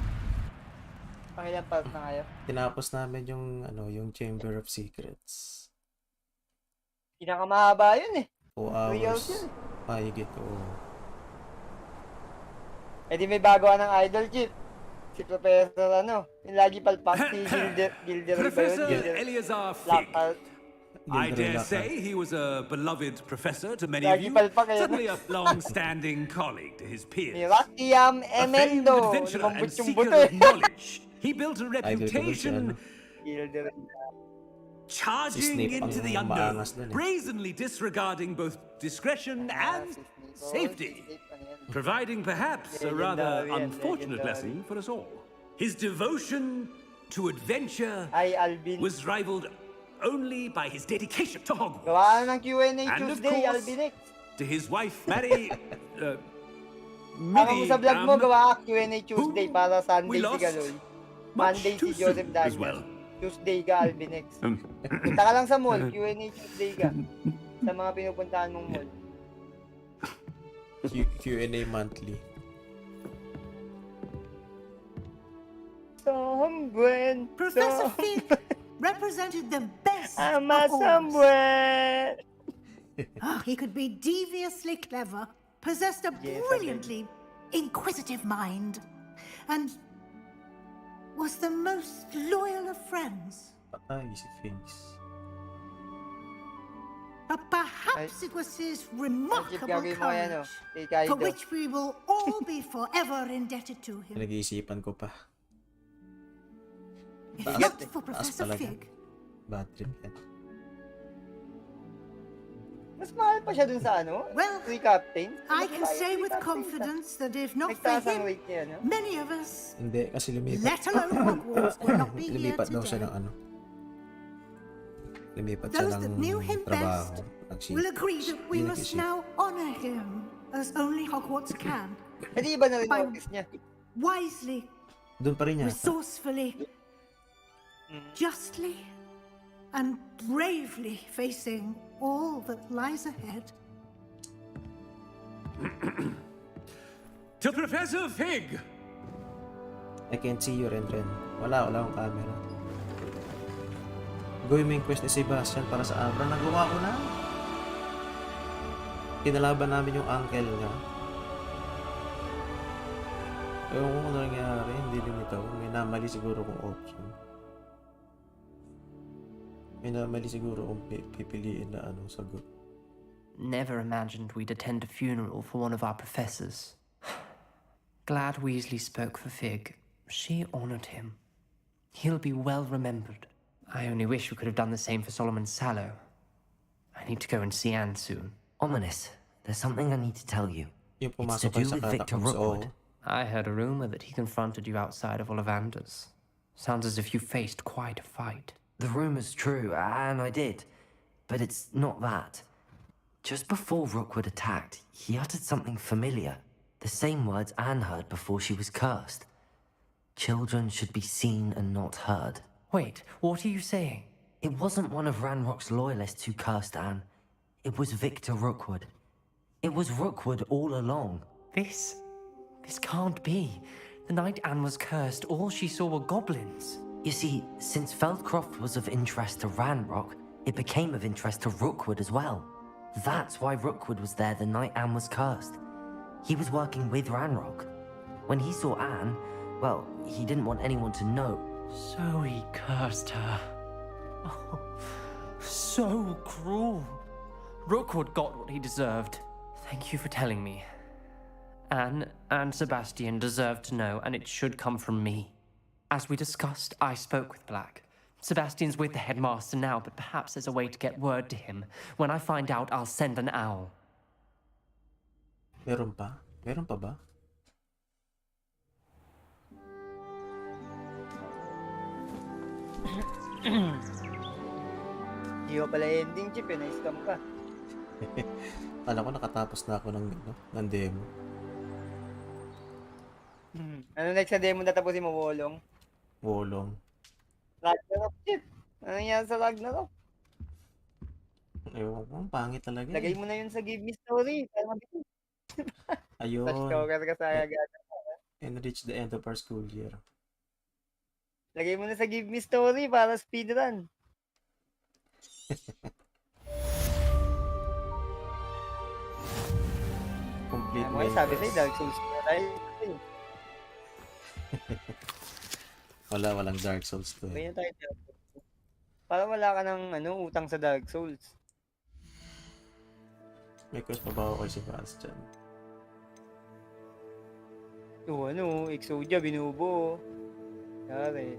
Pangilang part na kayo? Tinapos namin yung ano, yung Chamber of Secrets. Pinakamahaba yun eh. 2 3 hours hours. yun eh. Mahigit, oo. Eh di may bago ng idol, Chip. Si Professor ano, yung lagi palpak si Gilderoy ba yun? Professor Gilderoy. Eleazar Fig. Lockhart. I dare say he was a beloved professor to many of Lagi you, palpak eh, no? certainly a long-standing colleague to his peers. Mirakiam A famed Emendo. adventurer and Lumambot yung seeker buto of eh. knowledge, he built a Idol ko dun si reputation Gilderoy. charging Snape into ang the unknown, maangas dun eh. brazenly disregarding both discretion and safety, providing perhaps a rather Legendary, unfortunate legendary. lesson for us all. His devotion to adventure Ay, Alvin. was rivaled only by his dedication to Hogwarts. Gawa ng Q&A And of Tuesday, course, Albinex. to his wife, Mary, Ako mo sa vlog mo, Miriam, gawa ka Q&A Tuesday para Sunday we si lost Galoy. much Monday too si Joseph soon as Daniel. well. Tuesday ka, Albinex. Punta ka lang sa mall, Q&A Tuesday ka. Sa mga pinupuntahan mong mall. Q&A monthly. Somewhere. Professor Fig represented the best Ama of all. somewhere. Oh, he could be deviously clever, possessed a Yes, brilliantly inquisitive mind, and was the most loyal of friends. Patay si Fix. But perhaps it was his remarkable gagawin mo yan, courage, kay Kaido. for which we will all be forever indebted to him. Pinag-iisipan ko pa. If Taas- not for taas Professor talaga. Fig, Bad trip yan. Mas mahal pa siya dun sa ano? Well, Three Captain. I can say with confidence that if not for Nagtaas ang him, rate niya, no? many of us, Hindi, kasi lumipat. let alone Hogwarts, would not be here Lumipat daw siya today. ng ano. Lumipat siya Those that knew him ng trabaho. best Nag-shift. will agree that we Hindi must nag-shift. now honor him as only Hogwarts can. Hindi iba na rin By office niya. wisely Doon pa rin yata. resourcefully, justly, and bravely facing all that lies ahead. To Professor Fig! I can't see you, Ren. Wala akong camera. Gawin mo yung quest ni Sebastian para sa Abra. Nagawa ko na. Kinalaban namin yung uncle niya. Ewan ko kung ano nangyari. Hindi lumitaw. May namali siguro kung option. May namali siguro kung pipiliin na sagot. Never imagined we'd attend a funeral for one of our professors. Glad Weasley spoke for Fig. She honored him. He'll be well remembered. I only wish we could have done the same for Solomon Sallow. I need to go and see Anne soon. Ominous, there's something I need to tell you. Yung It's to pumasok kayo do sa with Victor catacombs, Rookwood. I heard a rumor that he confronted you outside of Ollivander's. Sounds as if you faced quite a fight. The rumor's true, and I did. But it's not that. Just before Rookwood attacked, he uttered something familiar. The same words Anne heard before she was cursed. Children should be seen and not heard. Wait, what are you saying? It wasn't one of Ranrock's loyalists who cursed Anne. It was Victor Rookwood. It was Rookwood all along. This can't be. The night Anne was cursed, all she saw were goblins. You see, since Feldcroft was of interest to Ranrock, it became of interest to Rookwood as well. That's why Rookwood was there the night Anne was cursed. He was working with Ranrock. When he saw Anne, well, he didn't want anyone to know. So he cursed her. Oh, so cruel. Rookwood got what he deserved. Thank you for telling me. Anne and Sebastian deserve to know, and it should come from me. As we discussed, I spoke with Black. Sebastian's with the headmaster now, but perhaps there's a way to get word to him. When I find out, I'll send an owl. Meron pa? Meron pa ba? Hindi ko pala ending, Chip. Na-scam ka. Kala ko nakatapos na ako ng demo. Ano next na demo na tapusin mo, Wolong? Wolong. Ragnarok, Chip. Ano yan sa Ragnarok? Ewan ko, pangit talaga. Lagay mo na yun sa Give Me Story. Para mabilis. Ayun. Touch ka sa agad. Enrich the end of our school year. Lagay mo na sa Give Me Story para speedrun. Complete Mo sabi sa'yo, Dark Souls na tayo. Walang Dark Souls to. Ganyan tayo. Para wala ka ng utang sa Dark Souls. May quest pa ba ako kay Sebastian? Exodia, binubo. Yari.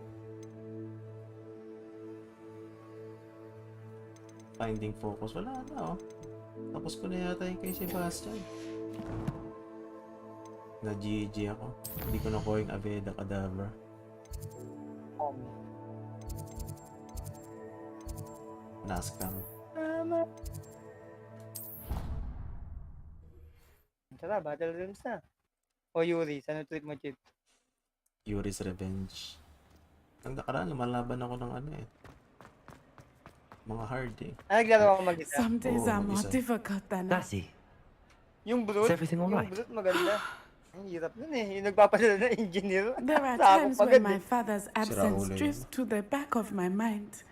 Finding focus. Wala na, Tapos ko na yata yung kay Sebastian. Na GG ako. Hindi ko nakuha yung Aveda Cadaver. Nascam. Tara, Battle Realms na. O Yuri, saan trip mo, Chip? Yuri's Revenge. Ang nakaraan, lumalaban ako ng mga hard Naglaro ako mag-isa. Some days are more difficult than others. Lassie, Yung brute, is everything alright? Yung brute maganda. Ang hirap nun Yung nagpapadala na engineer. There are times when my father's absence drifts to the back of my mind.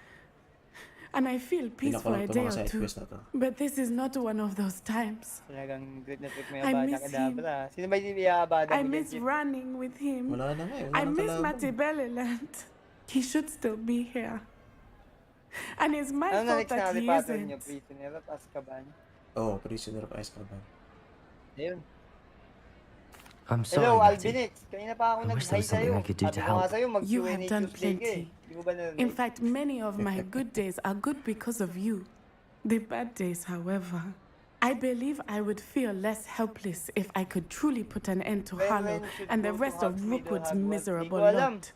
And I feel peace for a day or two. But this is not one of those times. Talagang great na trip mo I yung miss Abada him. Kedavra. Sino ba yung Abada? I miss running with him. Wala na nga I miss Matibeleland. He should still be here. And it's my fault that he isn't. Prisoner of Azkaban. Oh, Prisoner of Azkaban. Ayun. I'm sorry, Hello, Matty. Albinix. Kanina pa ako I wish nag-hi there was something sa'yo. I could do to Sabi ko nga help. sa'yo, You have mag-Q&A done Tuesday ka plenty. Di mo ba narinig? In fact, many of my good days are good because of you. The bad days, however, I believe I would feel less helpless if I could truly put an end to Harlow and the rest of Rookwood's miserable lot.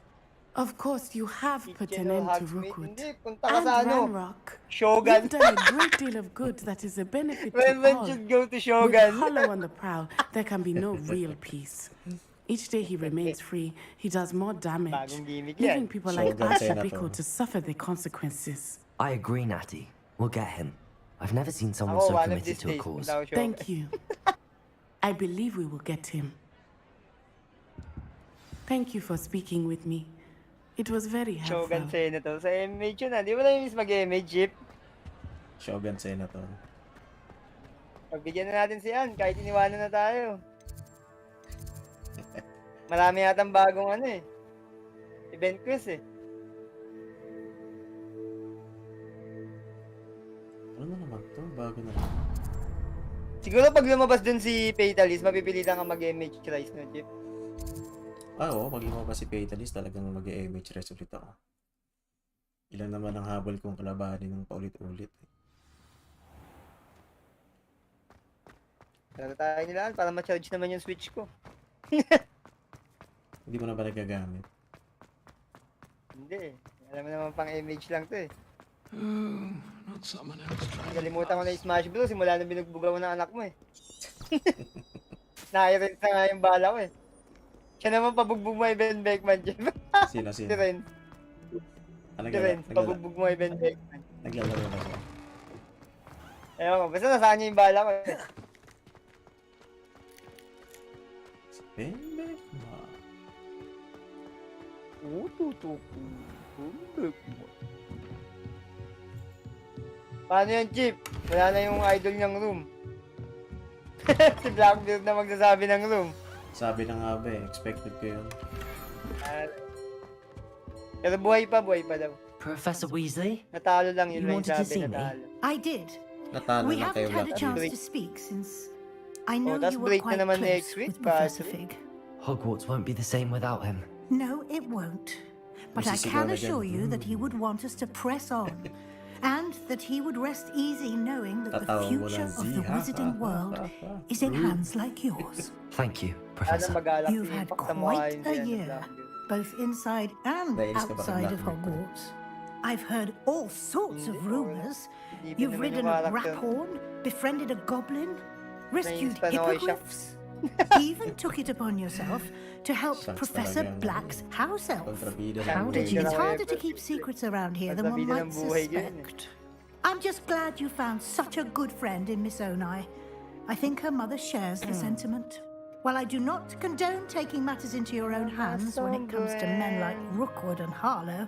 Of course, you have put an end to Rookwood. And Ranrock. Shogun. You've done a great deal of good that is a benefit to When all. should go to With Shogun. Hollow on the prowl, there can be no real peace. Each day he remains free, he does more damage, Bagong gimmick leaving yan. people like Shogun us, Senator. Shopiko, to suffer the consequences. I agree, Natty. We'll get him. I've never seen someone Ako, so one of committed these to a days, cause. punta ako Shogun. Thank you. I believe we will get him. Thank you for speaking with me. It was very helpful. Shogun Senator. Sa MH yun, di ba na-miss mag-MH, Jeep? Shogun Senator. Pagbigyan na natin si Ann, kahit iniwanan na tayo. Marami yatang bagong event quiz eh. Ano na naman to? Bago na lang. Siguro pag lumabas dun si Fatalist, mapipilitan ka mag-MH Rise, no, Jeep? Oo, pag lumabas si Fatalist, talagang mag-MH Rise ulit ako. Ilan naman ang habol kong kalabanin ng paulit-ulit. Laro tayo nila para ma-charge naman yung Switch ko. Hindi mo na ba nagagamit? Hindi. Alam mo naman pang MH lang to eh. Not someone else trying. Kalimutan ko na yung Smash Bros. Simula na binugbugaw ng anak mo eh. Na-irate na nga yung bala ko eh. Siya naman pabugbog mo Ben Beckman, Jeff. Sino? Si Ren. Si Ren, pabugbog mo Ben Beckman. Naglalaro na siya. Ewan ko, basta nasaan niya yung bala ko eh. Ben Beckman. Paano yan, Chip? Wala na yung idol niyang room. Si Blackbeard na magsasabi ng room. Sabi na nga ba eh, expected ko yun. Pero buhay pa daw. Professor Weasley? Natalo lang yun You lang wanted to sabi, see me? natalo. I did. Natalo We na kayo haven't had a chance Blackbeard. to speak since I know tas you were break na quite naman close next week, with Professor Patrick. Fig. Hogwarts won't be the same without him. No, it won't. But I Mrs. can Sigala assure again. you that he would want us to press on. And that he would rest easy knowing that the Tatawa mo future lang, of the Zee. wizarding world is in hands like yours. Thank you, Sana Professor. magalak You've si had Pak sa mukha quite yun a si year, Blackbeard. both inside and Nainis ka ba kay outside of Blackbeard? Hogwarts. I've heard all sorts of rumors. Hindi pa You've naman ridden yung a character. grackhorn, befriended a goblin, rescued Nainis pa na ako, hippogriffs, even took it upon yourself to help Shucks Professor talaga, no? Black's house elf. Kontrabida How ng did buhay. you- It's harder to keep secrets around here than one Kontrabida might ng buhay yun eh. suspect. I'm just glad you found such a good friend in Miss Onai. I think her mother shares the sentiment. While I do not condone taking matters into your own hands when it comes to men like Rookwood and Harlow,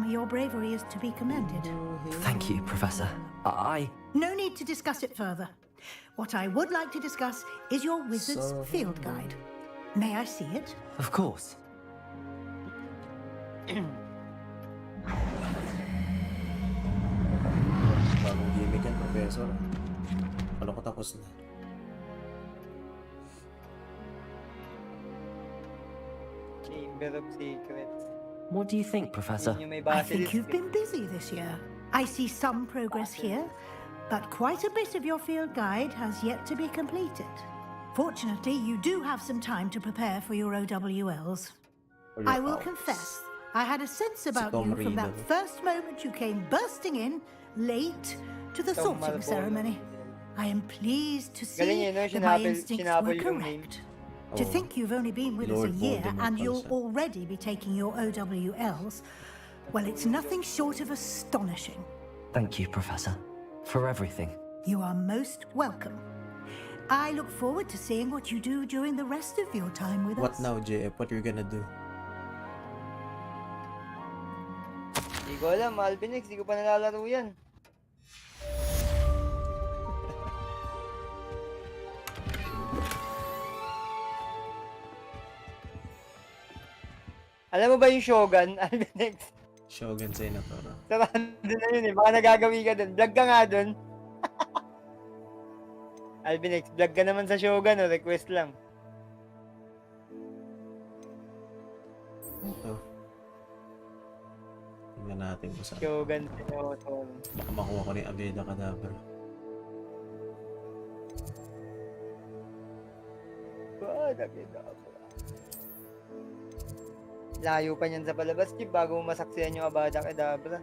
your bravery is to be commended. Thank you, Professor. I... No need to discuss it further. What I would like to discuss is your wizard's field guide. May I see it? Of course. Bagong gimmick yan, Professor. Ano ko tapos na? Chamber of Secrets. What do you think, Professor? Yun yung may I basilisk think you've eh. been busy this year. I see some progress here, but quite a bit of your field guide has yet to be completed. Fortunately, you do have some time to prepare for your OWLs. Or your I will powers. confess, I had a sense about Tom you from that Riddle. first moment you came bursting in, late, to the Tom sorting Malboro. ceremony. I am pleased to Galing see yun, no? that my Sinabol- instincts sinabol were yung name. correct. To Oh. think you've only been with us Lord a year Voldemort and pala you'll siya. already be taking your OWLs, well, it's nothing short of astonishing. Thank you, Professor, for everything. You are most welcome. I look forward to seeing what you do during the rest of your time with What us. now, JF? What you're gonna do? Hindi ko alam, Albinex, di ko pa nalalaro yan. Alam mo ba yung Shogun, Albinex? Shogun Senator. Sarado na yun eh, baka nagagawi ka dun. Vlog ka nga dun. Albinex, vlog ka naman sa Shogun, o request lang. Ito. Tingnan natin kung saan. Shogun, Senator. Baka makuha ko ni Aveda Kedavra. Layo pa niyan sa palabas, Chip, bago mo masaksihan yung Avada Kedavra.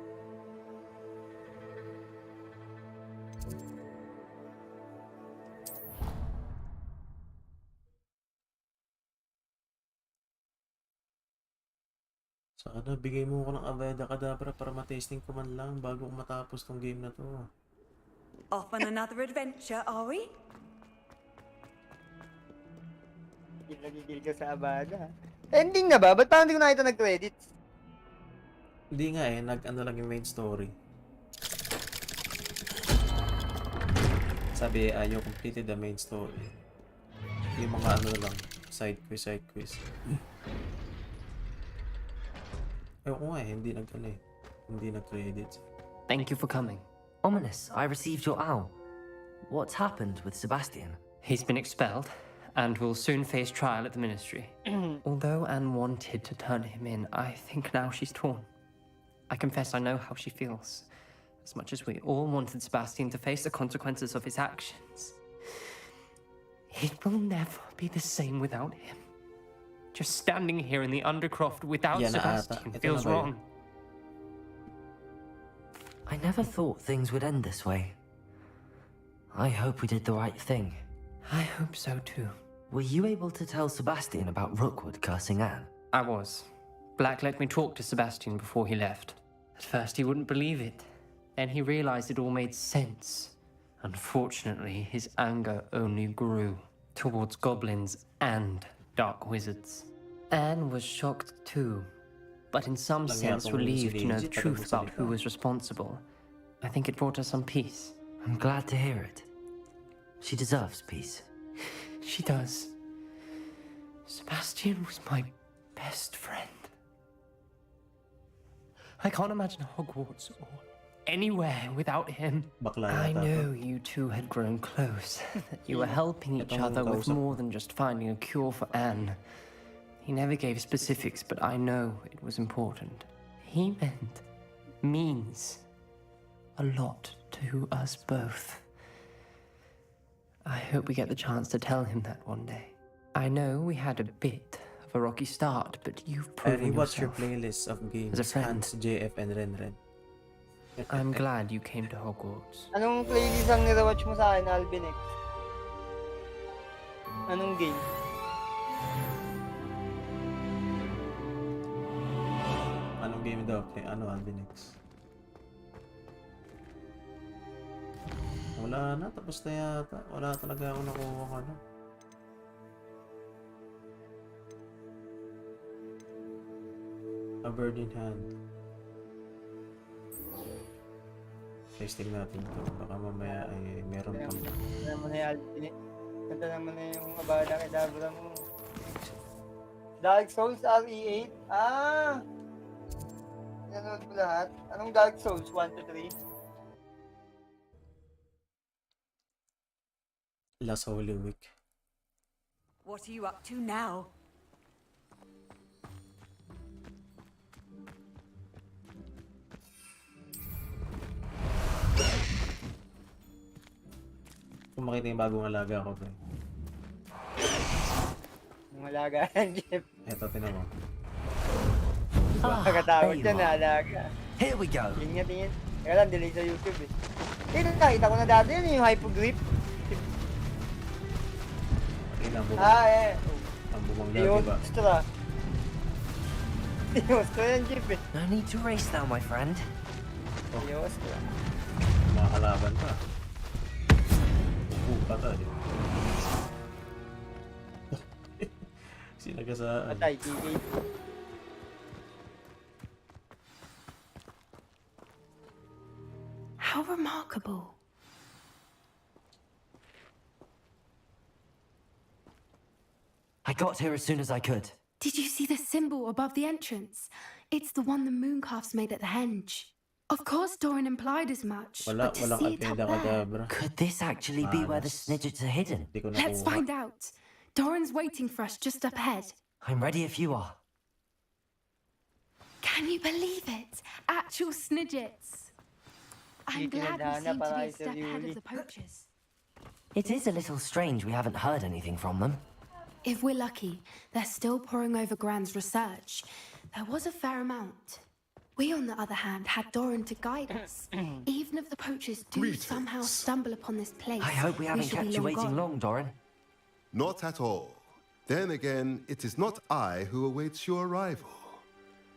Sana bigay mo ko ng Avada Kedavra para matesting ko man lang bago matapos tong game na to. Off on another adventure, are we? Nagigil ka sa Avada. Ending na ba? Ba't parang hindi ko nakita nag-credits? Hindi nga eh, nag-ano lang yung main story. Sabi, you completed the main story. Yung mga ano lang, side quiz. Ewan ko nga eh, hindi nag-credits. Thank you for coming. Ominous, I received your owl. What's happened with Sebastian? He's been expelled and will soon face trial at the ministry. Although Anne wanted to turn him in, I think now she's torn. I confess I know how she feels. As much as we all wanted Sebastian to face the consequences of his actions. It will never be the same without him. Just standing here in the Undercroft without Sebastian feels wrong. I never thought things would end this way. I hope we did the right thing. I hope so too. Were you able to tell Sebastian about Rookwood cursing Anne? I was. Black let me talk to Sebastian before he left. At first he wouldn't believe it. Then he realized it all made sense. Unfortunately, his anger only grew towards goblins and dark wizards. Anne was shocked too, but in some sense relieved to know the truth about who was responsible. I think it brought her some peace. I'm glad to hear it. She deserves peace. She does. Sebastian was my best friend. I can't imagine Hogwarts or anywhere without him. I know you two had grown close, that you were helping each other with more than just finding a cure for Anne. He never gave specifics, but I know it was important. He means a lot to us both. I hope we get the chance to tell him that one day. I know we had a bit of a rocky start, but you've proven What's your yourself playlist of games? as a friend. Hans, JF, and Renren. I'm glad you came to Hogwarts. Anong playlist ang nirewatch mo sa akin, Albinex? Anong game? Anong game daw? Albinex? Wala na, tapos na yata. Wala talaga ako nakuha ka na. A Bird in Hand. Testing natin ito. Baka mamaya ay meron pang... Ganda naman na yung Albinex. Ganda naman na yung Avada Kedavra mo. Dark Souls RE8? Ah! Nanood mo lahat? Anong Dark Souls? 1 to 3? Last Holy Week. What are you up to now? Kung makita yung bagong alaga ko, pre. Yung alaga yan, Jeff. Eto, tinan mo. Nakakatawag dyan na alaga. Here we go. Tingin. Kaya lang, delay sa YouTube eh. Nakita ko na dati yan, yung hypogrip. Eh. Ang bumangga, diba? Tiyostra yan, Jeff eh. No need to race now, my friend. Tiyostra. Makakalaban pa. Patay. Sinagasaan. Patay, TK. How remarkable. I got here as soon as I could. Did you see the symbol above the entrance? It's the one the mooncalves made at the henge. Of course, Doran implied as much. But to see it up there... Could this actually be where the snidgets are hidden? Let's find out. Doran's waiting for us just up ahead. I'm ready if you are. Can you believe it? Actual snidgets. I'm glad we seem to be a step ahead of the poachers. It is a little strange we haven't heard anything from them. If we're lucky, they're still poring over Gran's research. There was a fair amount. We, on the other hand, had Doran to guide us. Even if the poachers do somehow stumble upon this place, I hope we haven't kept you waiting long, Doran. Not at all. Then again, it is not I who awaits your arrival.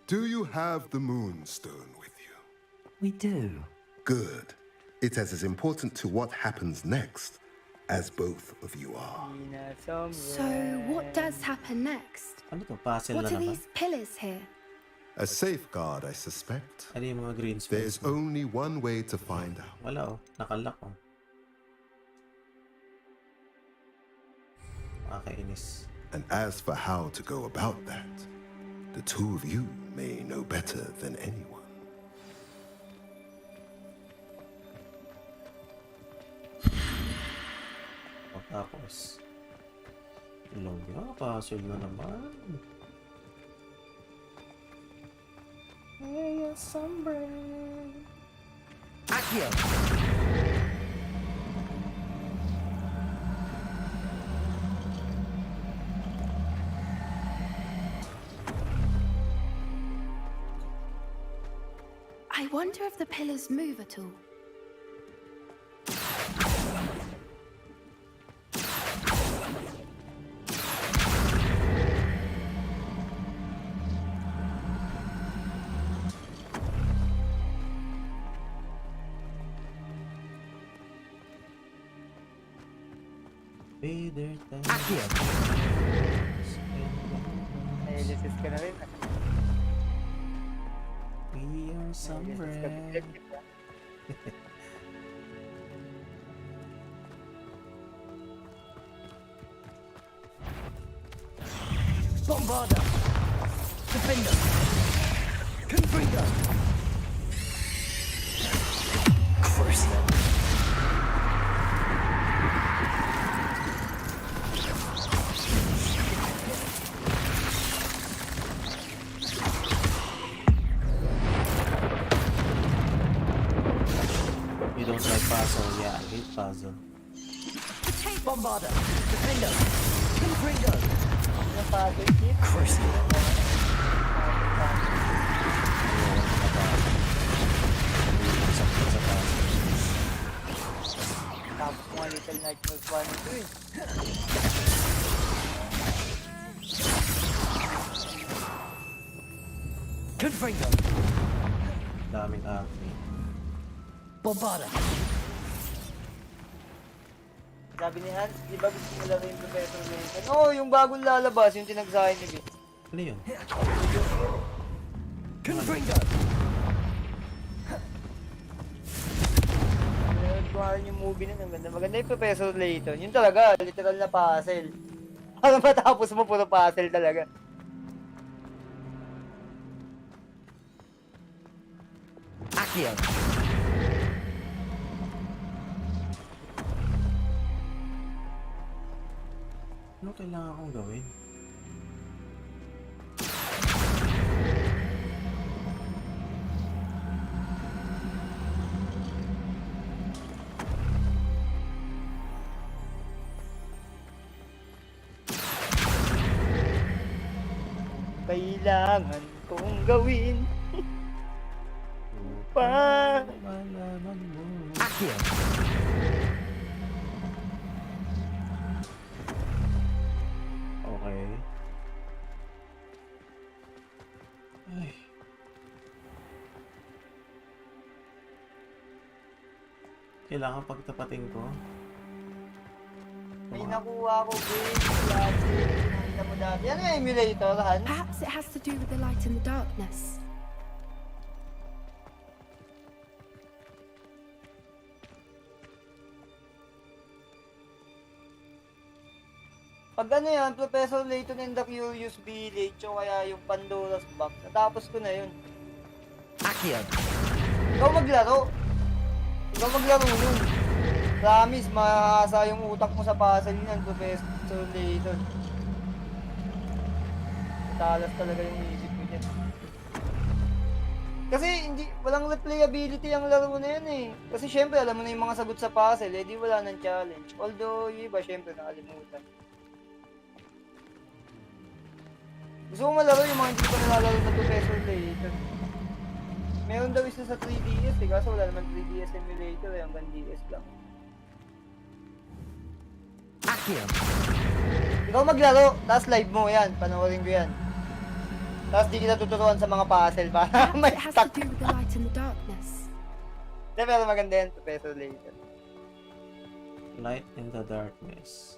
Do you have the moonstone with you? We do. Good. It is as important to what happens next as both of you are. So, what does happen next? Ano to? Puzzle What na are naman? these pillars here? A safeguard, I suspect. Ano yung mga green There's space mo? only one way to find out. Wala oh. Nakalock oh. Nakakainis. And as for how to go about that, the two of you may know better than anyone. Tapos, ilong niya, puzzle na naman. Hey, sunburn. Accio! I wonder if the pillars move at all. Accio! Nailisip ka na rin. We are sunburn. Bombarda! Defender! Confringo! Cruise them! You don't like puzzle? Yeah, I hate puzzle. Bombarda! Defender! Confringo! Cruise Tapos mga Little Nightmares 1 and 2 eh. Confringo! Daming acne. Bombarda! Sabi ni Hans, di ba gusto mo laro yung Professor Layton? Oo, yung bagong lalabas, yung tinagsahin eh. Ano yun? Confringo! Pinanood ko nga rin yung movie nun, ang ganda. Maganda yung Professor Layton. Yun talaga, literal na puzzle. Para matapos mo, puro puzzle talaga. Accio! Ano kailangan kong gawin? Kailangan kong gawin. Malaman mo. Accio! Okay. Ay. Kailangan pagtapatin ko. May nakuha ko game. Dati, pinakita mo dati. Ano yung emulator, Han? Perhaps it has to do with the light and the darkness. Pag ano yan, Professor Layton and the Curious Village o kaya yung Pandora's Box, natapos ko na yun. Accio! Ikaw maglaro. Ikaw maglaro nun. Promise, mahasa yung utak mo sa puzzle niyan, Professor Layton. Talas talaga yung isip mo dyan. Kasi hindi, walang replayability ang laro na yan eh. Kasi syempre, alam mo na yung mga sagot sa puzzle, eh di wala ng challenge. Although, yung iba syempre nakalimutan. Gusto ko malaro yung mga hindi ko nalalaro na Professor Layton. Meron daw isa sa 3DS eh, kaso wala naman 3DS emulator eh, hanggang DS lang. Accio! Ikaw maglaro, tapos live mo yan, panoorin ko yan. Tapos di kita tuturuan sa mga puzzle para may It has stuck. to do with the light in the darkness. Pero maganda yan, Professor Layton. Light in the darkness.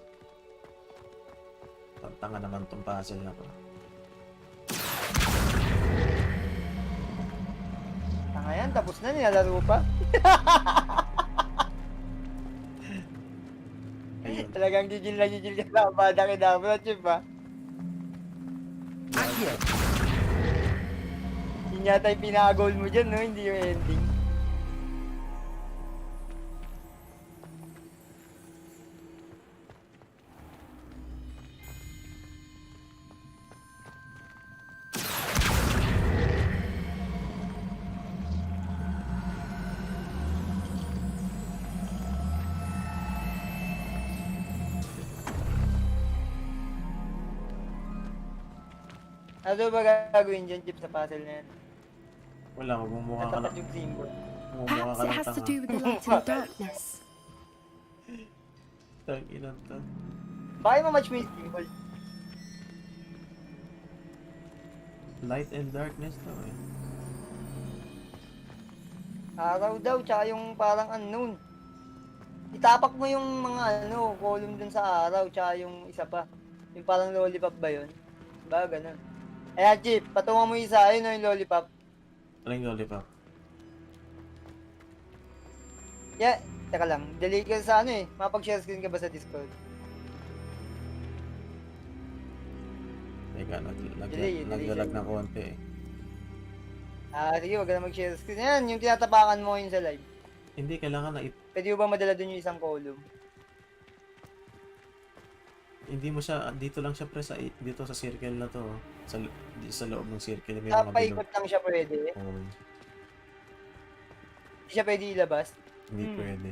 Tanga naman tong puzzle na to. Tanga yan, tapos na, nilalaro pa. Talagang gigil ka sa bada kedavra, Chip, ha? Yun yata yung pinaka-goal mo dyan, no? Hindi yung ending. Ano ba gagawin dyan, Chip, sa puzzle na yan? Wala, magmumukha ka lang. Natapat yung symbol. Magmumukha Perhaps ka it lang has to tanga. do with the light in the darkness. Tanginan to. Bakit ma-match mo yung symbol? Light and darkness to eh. Araw daw, tsaka yung parang unknown. Itapak mo yung mga column dun sa araw, tsaka yung isa pa. Yung parang lollipop ba yun? Ba, ganun. Ayan, Chip, patungan mo isa, ayun yung lollipop. Ano yung lollipop? Yeah, teka lang, delete ka sa mapag-share screen ka ba sa Discord? Teka, Delete naglalag ng konti eh. Sige, wag ka na mag-share screen. Yan, yung tinatapakan mo yun sa live. Hindi, kailangan na Pwede mo ba madala dun yung isang column? hindi mo siya, dito lang siya press dito sa circle na to. Sa loob ng circle may Sa mga bilog. paikot lang siya pwede. Oo. Hindi siya pwede ilabas. Hindi pwede.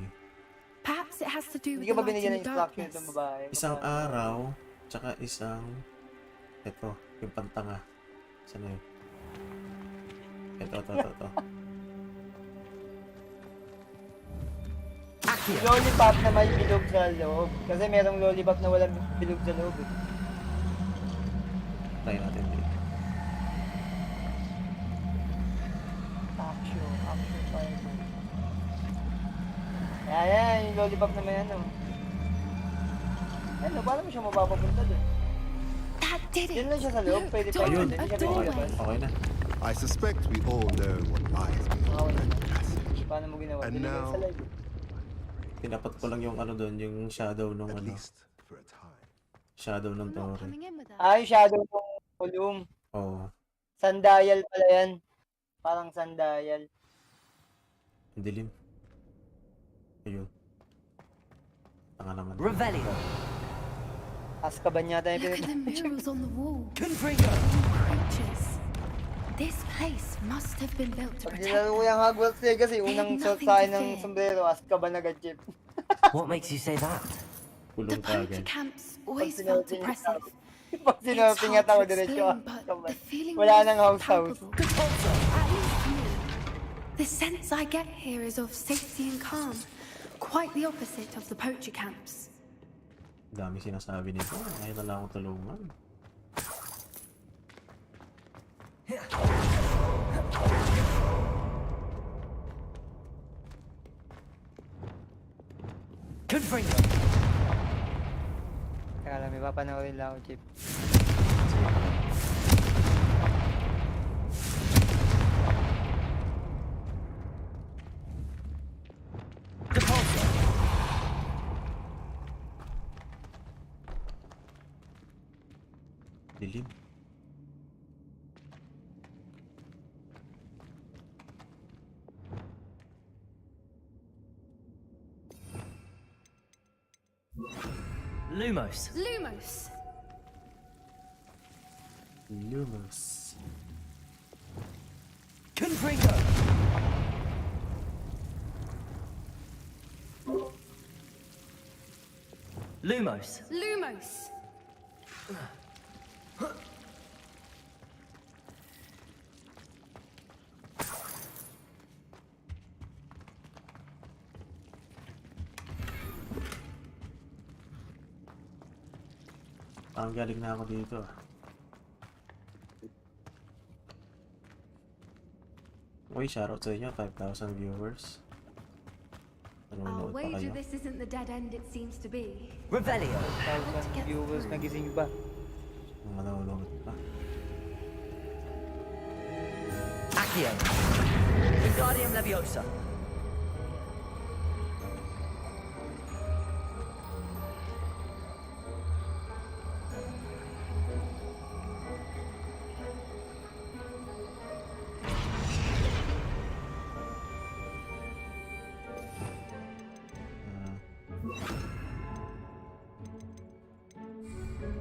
Perhaps it has to do Hindi with ka the ba light binigyan in ng the instruction darkness. itong babae? Isang araw, tsaka isang ito, yung pantanga. Saan yun? Ito. Lollipop na may bilog sa loob. Kasi merong lollipop na walang bilog sa loob. Try natin dito. Action fireman. Yan, yung lollipop na may paano mo siya mapapapunta dun? That did it. Diyan lang siya sa loob, pwede pa yun. Hindi siya pwede ilabas. Okay na. I suspect we all know what lies beyond that passage. Paano mo ginawa? And Dinigay now, sa live. Tinapat ko lang yung doon, yung shadow nung for a time. shadow ng tore. Yung shadow ng column. Oo. Sandayal pala yan. Parang sandayal. Ang dilim. Ayun. Tanga naman. Revelio. Azkaban yata yung Look at the murals on the wall. Confringo. Creatures. This place must have been built to Pag protect nilaro ko yung Hogwarts Legacy, unang suot nothing sa akin to ng fear. sombrero, Azkaban agad, Chip. What makes you say that? The Kulong ka poacher agad. camps always felt oppressive. Pag sinorping at ako, diretso Azkaban. Wala nang house. At least to me. The sense I get here is of safety and calm. Quite the opposite of the poacher camps. Dami sinasabi nito. Ngayon na lang akong tulungan. Confringo. Teka lang, may papanoorin lang ako, Chip. Dilim. Lumos. Lumos. Lumos. Confringo. Lumos. Lumos. Ang galing na ako dito. Uy, shoutout sa inyo, 5,000 viewers. I'll Nanonood pa wager kayo. this isn't the dead end it seems to be. Revelio. 1,000 viewers, nagising ba? Nanonood pa. Accio. Wingardium Leviosa.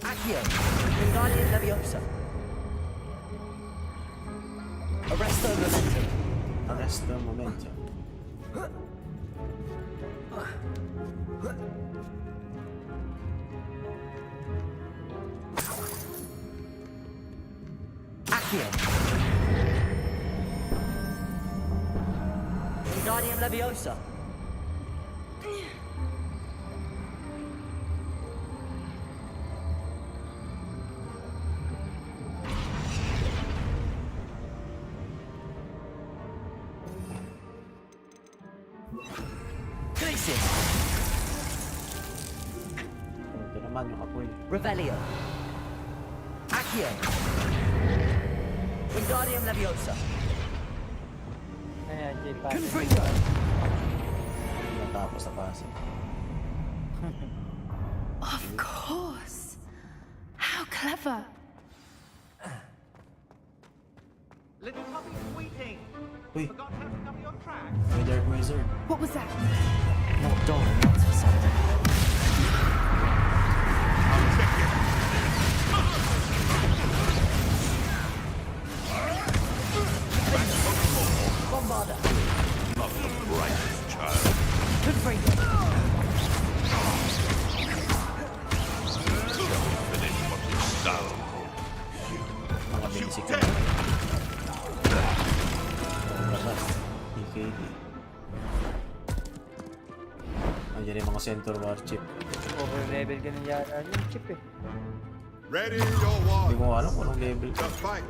Accio. Wingardium Leviosa. Arresto Momentum. Arresto Momentum. Accio. Wingardium Leviosa. Crisis. Ito naman yung apoy. Revelio. Accio. Wingardium Leviosa. Ayan, J-Pass. Confringo. Natapos na pasa. Of course. How clever. Little puppy squeaking. Uy, Forgot how to cover your tracks. may Dark Wizard. What was that? Not Doran, that's for certain. Bombarda. Nothing righteous, child. Confringo. Finish what you start. Mga basic na. PKD. Ayan yung mga center war chip. Over-level ka na yata yung chip eh. Ready your Hindi war. ko alam kung anong level ko. The fight.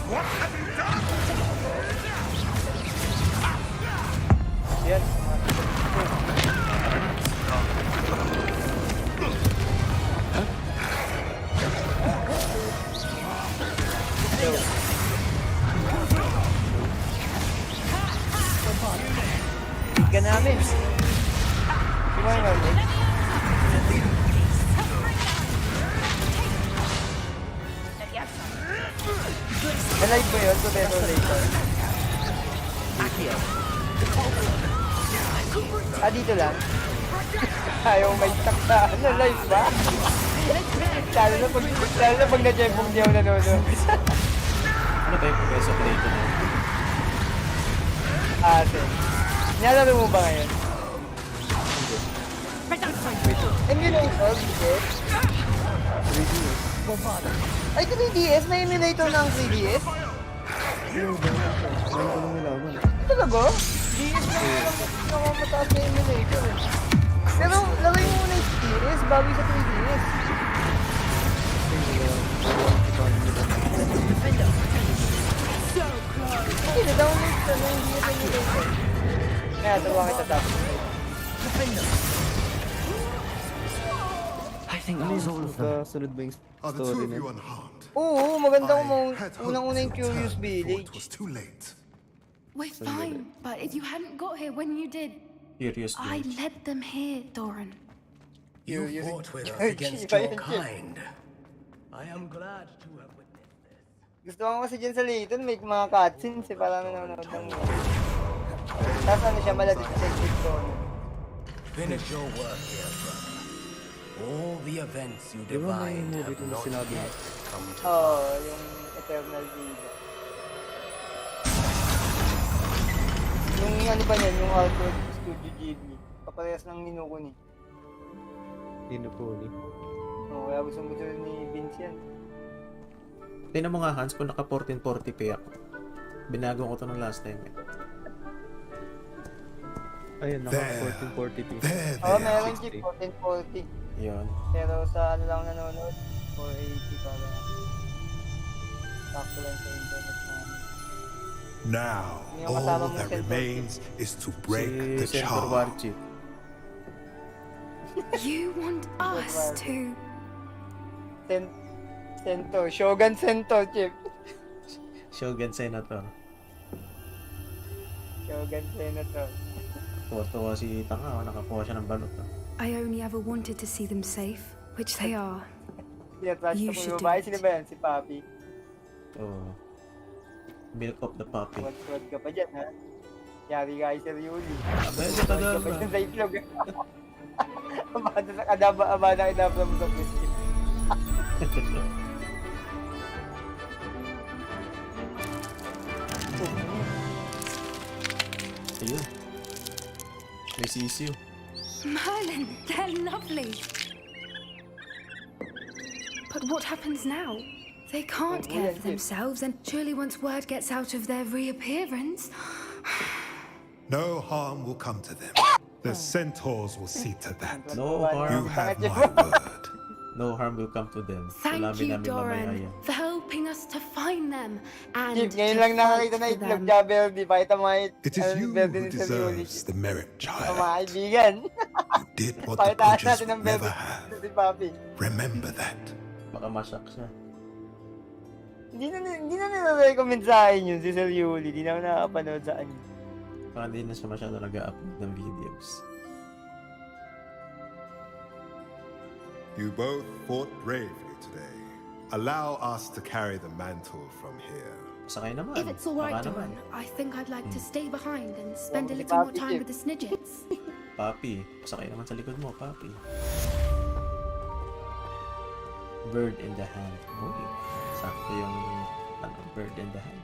What have you done? Yan. Tignan namin. Kumain namin. Alive ba yun? So, pero later. Accio. Ah, dito lang? Ayaw may takta. Ano, live ba? Lalo na pag na-jempong di ako nanonood. Ano ba yung progress of data na yun? Ate. Nilalaro mo ba ngayon? Emulator, DS? 3DS. Ay, 3DS? May emulator ng 3DS? Talaga? DS na mataas na emulator eh. Pero lagay mo muna yung DS bago sa 3DS. Hindi, na-download ka na hindi yung emulator. Kaya tawa kita tapos. I think that was all of them. Sunod ba yung Are the two story of na? you unharmed? Oo, maganda kung had hoped unang-una yung to Curious return before Village. it was too late. We're fine, but if you hadn't got here when you did, Curious I Village. led them here, Doran. You fought with us against your kind. I am glad to have witnessed this. Gusto ko kasi dyan sa Layton, may mga cutscenes eh, parang nanonood ng tapos ano siya, malapit sa Layton. Finish your work here, brother. All the events you divined have not yet come to Oo, yung Eternal Vida. Yung ano ba yan, yung Hogwarts Studio Ghibli. Paparehas ng Ninokuni. Ninokuni. Oo, kaya gusto rin ni Vince yan. Tingnan mo nga Hans, kung naka 1440p ako. Binago ko to ng last time eh. Ayun, naka 1440p. Oo, meron chip, 1440. Yun. Pero sa ano lang nanonood, 480 para sakto lang sa internet na. Now, Yung all kasama mong that sensor remains is to break the Sensor charm. war chip. You want us to... Sento, Shogun Sento chip. Shogun Senator. Shogun Senator. Tuwa si Tanga, nakakuha siya ng balot. I only ever wanted to see them safe, which they are. You should do babae, it. sino ba yan? Si Papi. Oh. Milk of the puppy. Wad ka pa dyan, ha? Yari ka kay Sir Yuli. Abay, Wad ka pa dyan sa itlog. Abada kadabra mo sa question. Ayun. May sisiyo. Merlin, they're lovely. But what happens now? They can't care for themselves, and surely once word gets out of their reappearance... No harm will come to them. The centaurs will see to that. No harm. You have my word. No harm will come to them. Thank Wala you, namin Doran, mamayayan. for helping us to find them and Chip, to ngayon lang nakakita fight na for itlog them. niya, Beldy. Pakita mo nga It is you Beldy who ni Sir Yuli. deserves the merit, Mga child. kaibigan. Did what the Pakitaan Pudges natin ng would never Beldy have. si Papi. Remember that. Baka masyak siya. Hindi na nire-recommend sa akin yun, si Sir Yuli. Hindi na ako nakakapanood sa kanya. Baka hindi na siya masyado nag-upload ng videos. You both fought bravely today. Allow us to carry the mantle from here. Sakay naman. If it's all right, Baka naman. Doran, I think I'd like to stay behind and spend a si little more Papi, time Chip. with the Snidgets. Papi. Sakay naman sa likod mo, Papi. Bird in the hand. Uy. Sakto yung bird in the hand.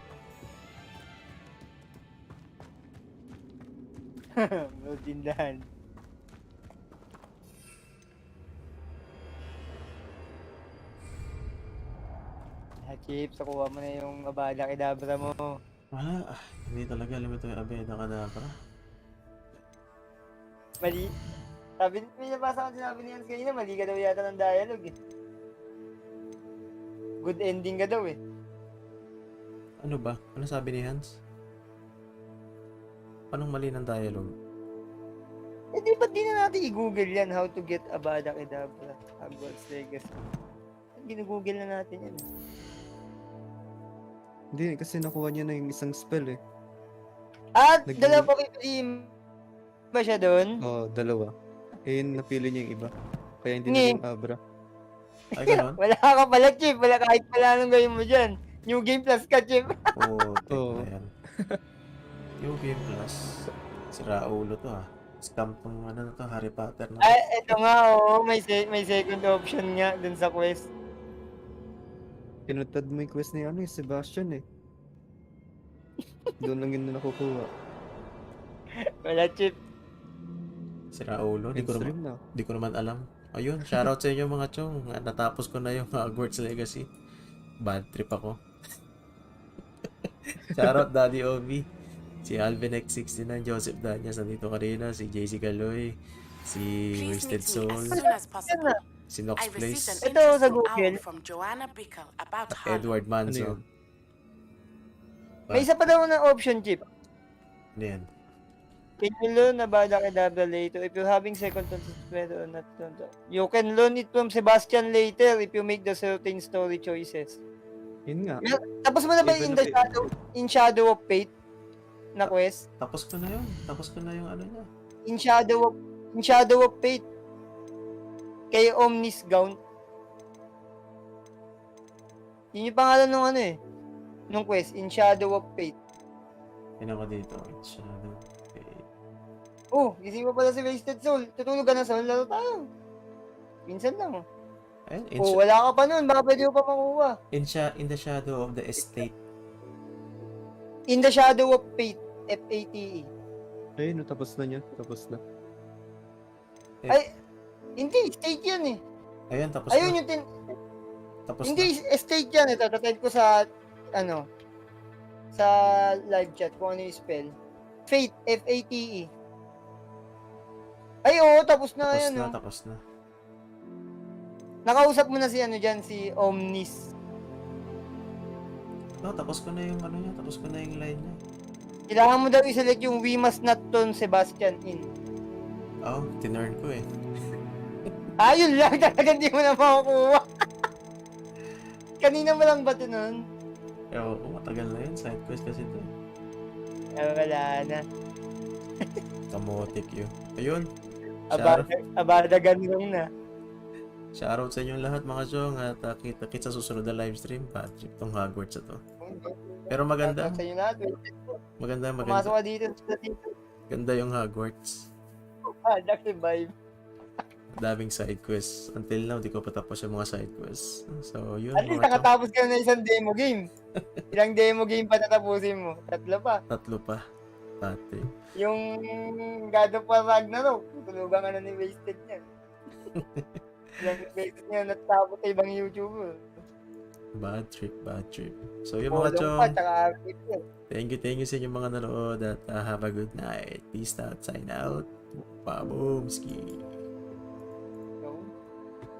Bird in the hand. Chip, nakuha mo na yung abada kedabra mo. Wala. Hindi talaga alam ito yung abeda kadabra. Mali. May nabasa ko sinabi niya kanina, mali ka daw yata ng dialogue eh. Good ending ka daw eh. Ano ba? Ano sabi ni Hans? Anong mali ng dialogue? Eh di ba't di na natin i-google yan, how to get Avada Kedavra, Hogwarts Legacy. Ginugoogle na natin yan. Hindi, kasi nakuha niya na yung isang spell eh. At dalawa pa kayo ba siya doon? Oo, dalawa. Eh, napili niya yung iba. Kaya hindi Ngi. naging Abra. Ay, ganun? Wala ka pala, Chip. Wala kahit pala anong gawin mo dyan. New Game Plus ka, Chip. Oo. New Game Plus. Sira ulo to ah. Scam tong ano na to, Harry Potter na to. Ay, eto nga, oo. May second option nga dun sa quest. Pinatad mo yung quest ni Sebastian eh. Doon lang yun na nakukuha. Wala, Chip. Sira ulo. Di ko naman alam. Ayun, shoutout sa inyo mga chong. Natapos ko na yung Hogwarts Legacy. Bad trip ako. Shoutout Daddy Obi. Si Alvin X69, Joseph Danyas, nandito kanina. Si JCCALOY. Si Wasted Soul. Si Nox Place. Ito sa Google. Edward Manson. May isa pa daw na option, Chip. Ano yan? Can you learn Avada Kedavra later if you're having second thought or not? You can learn it from Sebastian later if you make the certain story choices. Yun nga. Tapos mo na ba in Shadow of Fate na quest? Tapos ko na yun. Tapos ko na yung ano niya. In Shadow of Fate. Kay Omnis Gaunt. Yun yung pangalan ng ano eh. Nung quest, In Shadow of Fate. Yun ako dito. In Shadow of Fate. Oh, gising mo pala si Wasted Soul. Tutulog ka na sa laro tayo. Minsan lang. Oh, wala ka pa nun. Baka pwede mo pa makuha. In the Shadow of the Estate. In the Shadow of Fate. F-A-T-E. Ayun, tapos na niya. Tapos na. Ay, hindi. Estate yan eh. Ayun, tapos ayun na. Yung tapos hindi, na. estate yan. Ito, tatype ko sa, sa live chat kung ano yung spell. Fate, F-A-T-E. Ay, oo, tapos na Tapos yan. na, Oh. tapos na. Nakausap mo na si ano dyan, si Omnis. No, tapos ko na yung ano niya, tapos ko na yung line niya. Kailangan mo daw i-select yung we must not turn Sebastian in. Oh, tinurn ko eh. Yun lang talaga hindi mo na makukuha. Kanina mo lang ba ito nun? Oo, matagal na yun. Side quest kasi ito. Wala na. Kamotik yun. Ayun. Abada ganun na. Shoutout sa inyong lahat mga chong at kita-kits sa susunod na livestream. Bad trip tong Hogwarts ito. Pero maganda. Sa inyo lahat. Maganda. Pumasok ka dito. Ganda yung Hogwarts. Laki vibe. Daming side quests. Until now, di ko patapos yung mga side quests. So, yun. At least nakatapos ka na isang demo game. Ilang demo game pa tatapusin mo? 3 pa. 3 pa. Pati. Yung God of War Ragnarok, tulugan ka na ni Wasted niya. Ilang beses niya natapos sa ibang YouTuber. Bad trip. So, yung mga chong, thank you sa inyong mga nanood at have a good night. Peace out, sign out. Baboomski.